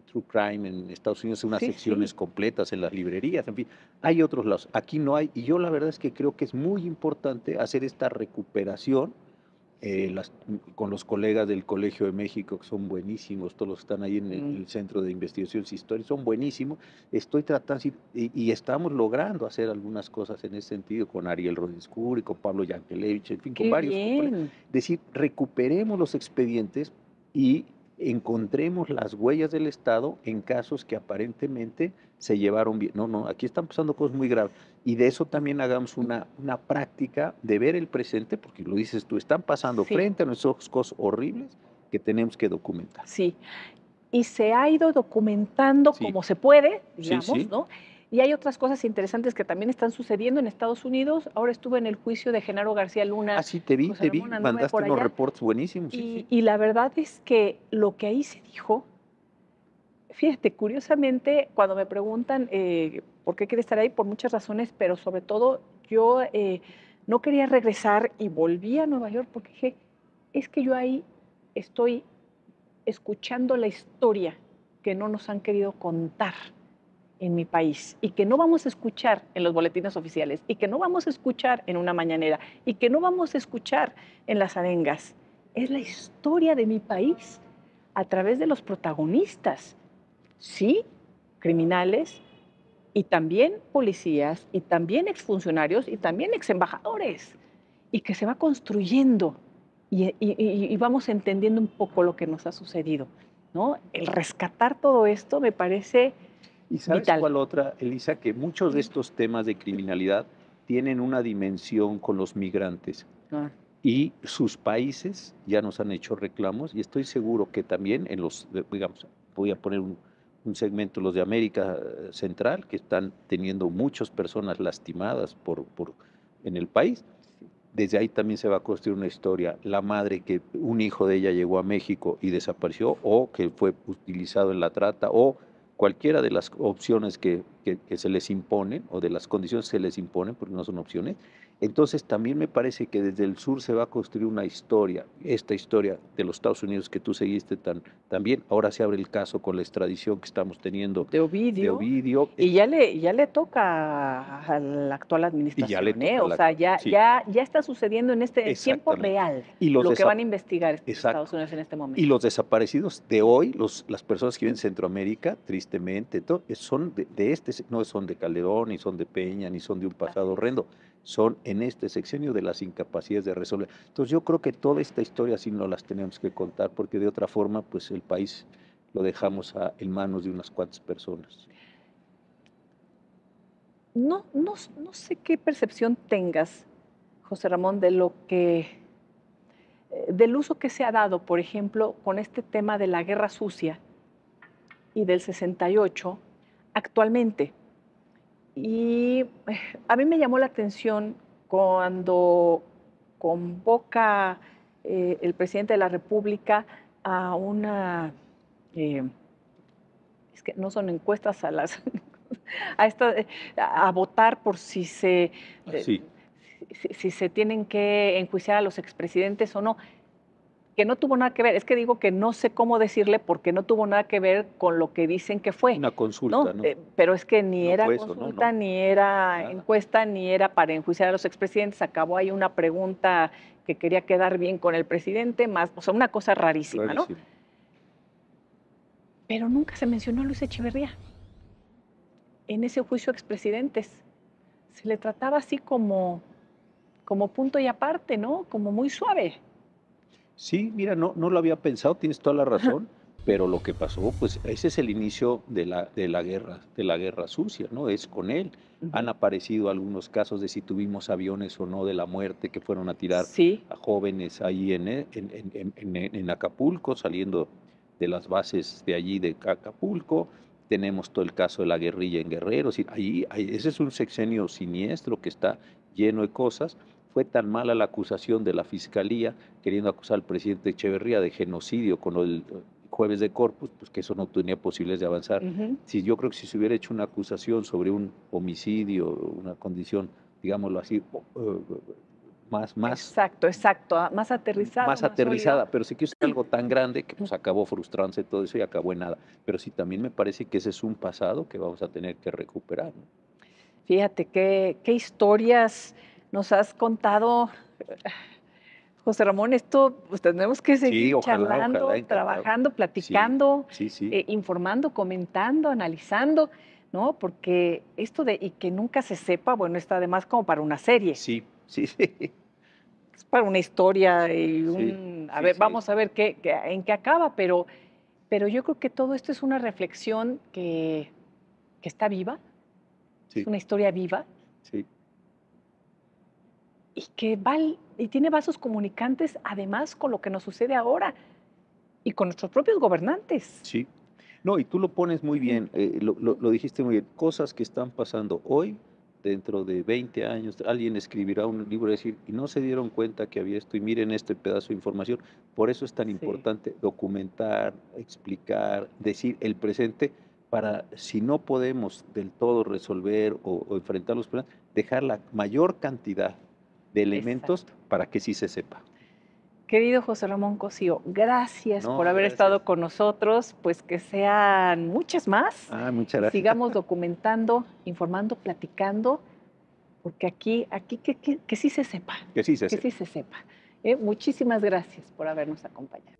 Speaker 2: True Crime en Estados Unidos, unas
Speaker 1: sí,
Speaker 2: secciones
Speaker 1: sí.
Speaker 2: completas en las librerías, en fin, hay otros lados, aquí no hay, y yo la verdad es que creo que es muy importante hacer esta recuperación
Speaker 1: Sí.
Speaker 2: con los colegas del Colegio de México, que son buenísimos, todos los que están ahí en
Speaker 1: Mm.
Speaker 2: el Centro de Investigaciones Históricas, son buenísimos. Estoy tratando, y estamos logrando hacer algunas cosas en ese sentido con Ariel Rodescur y con Pablo Yankelevich, en fin, con
Speaker 1: Qué
Speaker 2: varios compañeros.
Speaker 1: bien.
Speaker 2: Decir, recuperemos los expedientes y encontremos las huellas del Estado en casos que aparentemente se llevaron bien. No, aquí están pasando cosas muy graves. Y de eso también hagamos una práctica de ver el presente, porque lo dices tú, están pasando
Speaker 1: Sí,
Speaker 2: frente a nuestros ojos cosas horribles que tenemos que documentar.
Speaker 1: sí. Y se ha ido documentando
Speaker 2: Sí,
Speaker 1: como se puede,
Speaker 2: sí,
Speaker 1: digamos,
Speaker 2: sí.
Speaker 1: ¿no? Y hay otras cosas interesantes que también están sucediendo en Estados Unidos. Ahora estuve en el juicio de Genaro García Luna,
Speaker 2: Sí,
Speaker 1: José
Speaker 2: te vi,
Speaker 1: Ramón, anduve
Speaker 2: mandaste
Speaker 1: por
Speaker 2: unos
Speaker 1: allá.
Speaker 2: reportes buenísimos, sí, sí.
Speaker 1: Y la verdad es que lo que ahí se dijo, fíjate, curiosamente, cuando me preguntan por qué quiere estar ahí, por muchas razones, pero sobre todo yo no quería regresar y volví a Nueva York porque dije, es que yo ahí estoy escuchando la historia que no nos han querido contar en mi país y que no vamos a escuchar en los boletines oficiales y que no vamos a escuchar en una mañanera y que no vamos a escuchar en las arengas. Es la historia de mi país a través de los protagonistas, sí, criminales y también policías y también exfuncionarios y también exembajadores y que se va construyendo y vamos entendiendo un poco lo que nos ha sucedido, ¿no? El rescatar todo esto me parece
Speaker 2: ¿Y sabes
Speaker 1: vital.
Speaker 2: cuál otra, Elisa? Que muchos de estos temas de criminalidad tienen una dimensión con los migrantes
Speaker 1: Ah,
Speaker 2: y sus países ya nos han hecho reclamos y estoy seguro que también en los, digamos, voy a poner un segmento, los de América Central, que están teniendo muchas personas lastimadas en el país. Desde ahí también se va a construir una historia. La madre que un hijo de ella llegó a México y desapareció, o que fue utilizado en la trata, o cualquiera de las opciones que se les imponen, o de las condiciones que se les imponen, porque no son opciones. Entonces también me parece que desde el sur se va a construir una historia, esta historia de los Estados Unidos que tú seguiste también. Ahora se abre el caso con la extradición que estamos teniendo
Speaker 1: de
Speaker 2: de
Speaker 1: Ovidio,
Speaker 2: Ovidio,
Speaker 1: y ya le toca a la actual
Speaker 2: y ya le
Speaker 1: administración, ¿eh?
Speaker 2: toca
Speaker 1: O
Speaker 2: la...
Speaker 1: sea,
Speaker 2: Sí,
Speaker 1: ya está sucediendo en tiempo
Speaker 2: exactamente.
Speaker 1: real
Speaker 2: Y los
Speaker 1: lo que van
Speaker 2: desap-
Speaker 1: a investigar Estados
Speaker 2: Exacto.
Speaker 1: Unidos en este
Speaker 2: Y
Speaker 1: momento.
Speaker 2: los desaparecidos de hoy, las personas que viven en Centroamérica, tristemente, son no son de Calderón, ni son de Peña, ni son de un pasado
Speaker 1: Así es.
Speaker 2: horrendo, son en este sexenio de las incapacidades de resolver. Entonces yo creo que toda esta historia sí no las tenemos que contar, porque de otra forma, pues el país lo dejamos en manos de unas cuantas personas.
Speaker 1: No sé qué percepción tengas, José Ramón, de lo que, del uso que se ha dado, por ejemplo, con este tema de la guerra sucia y del 68 actualmente. Y a mí me llamó la atención cuando convoca el presidente de la República a una, eh, es que no son encuestas a las, a, a votar por si eh,
Speaker 2: Sí,
Speaker 1: si se tienen que enjuiciar a los expresidentes o no, que no tuvo nada que ver, es que digo que no sé cómo decirle porque no tuvo nada que ver con lo que dicen que fue,
Speaker 2: una consulta,
Speaker 1: ¿no?
Speaker 2: ¿no?
Speaker 1: Pero es que ni
Speaker 2: No
Speaker 1: era
Speaker 2: fue eso, no,
Speaker 1: consulta,
Speaker 2: no,
Speaker 1: ni era
Speaker 2: nada.
Speaker 1: encuesta, ni era para enjuiciar a los expresidentes. Acabó ahí una pregunta que quería quedar bien con el presidente, más, o sea, una cosa rarísima, ¿no?
Speaker 2: Rarísimo.
Speaker 1: Pero nunca se mencionó a Luis Echeverría en ese juicio a expresidentes. Se le trataba así como punto y aparte, ¿no? Como muy suave.
Speaker 2: Sí, mira, no lo había pensado, tienes toda la razón, pero lo que pasó, pues ese es el inicio de la guerra sucia, ¿no? Es con él. Han
Speaker 1: Ujú.
Speaker 2: aparecido algunos casos de si tuvimos aviones o no de la muerte que fueron a tirar
Speaker 1: Sí,
Speaker 2: a jóvenes ahí en Acapulco, saliendo de las bases de allí de Acapulco. Tenemos todo el caso de la guerrilla en Guerrero. Es decir, ese es un sexenio siniestro que está lleno de cosas. Fue tan mala la acusación de la fiscalía queriendo acusar al presidente Echeverría de genocidio con el jueves de Corpus, pues que eso no tenía posibilidades de avanzar.
Speaker 1: ujú.
Speaker 2: Si yo creo que si se hubiera hecho una acusación sobre un homicidio, una condición, digámoslo así, más,
Speaker 1: Exacto, exacto, más aterrizado,
Speaker 2: más
Speaker 1: más sólido.
Speaker 2: aterrizada, pero sí que es algo tan grande que pues acabó frustrándose todo eso y acabó en nada. Pero sí también me parece que ese es un pasado que vamos a tener que recuperar, ¿no?
Speaker 1: Fíjate qué historias nos has contado, José Ramón. Esto pues tenemos que
Speaker 2: Sí,
Speaker 1: seguir
Speaker 2: ojalá,
Speaker 1: charlando,
Speaker 2: encantado.
Speaker 1: trabajando,
Speaker 2: Sí,
Speaker 1: platicando,
Speaker 2: sí,
Speaker 1: informando, comentando, analizando, ¿no? Porque esto de y que nunca se sepa, bueno, está además como para una serie,
Speaker 2: sí, sí, sí,
Speaker 1: es para una historia y
Speaker 2: sí,
Speaker 1: a
Speaker 2: sí,
Speaker 1: ver,
Speaker 2: sí,
Speaker 1: vamos a ver en qué acaba, pero yo creo que todo esto es una reflexión que está viva, es
Speaker 2: sí,
Speaker 1: una historia viva
Speaker 2: sí.
Speaker 1: y que y tiene vasos comunicantes además con lo que nos sucede ahora y con nuestros propios gobernantes.
Speaker 2: Sí. No, y tú lo pones muy bien, lo dijiste muy bien. Cosas que están pasando hoy, dentro de 20 años, alguien escribirá un libro y decir, y no se dieron cuenta que había esto, y miren este pedazo de información. Por eso es tan
Speaker 1: Sí,
Speaker 2: importante documentar, explicar, decir el presente, para si no podemos del todo resolver o enfrentar los problemas, dejar la mayor cantidad de elementos
Speaker 1: exacto.
Speaker 2: para que sí se sepa.
Speaker 1: Querido José Ramón Cosío, gracias por
Speaker 2: No,
Speaker 1: haber
Speaker 2: gracias.
Speaker 1: estado con nosotros, pues que sean muchas más
Speaker 2: Muchas
Speaker 1: y
Speaker 2: gracias.
Speaker 1: sigamos documentando, informando, platicando, porque aquí que sí se sepa,
Speaker 2: Que sí se
Speaker 1: que
Speaker 2: sepa.
Speaker 1: sí se sepa. Muchísimas gracias por habernos acompañado.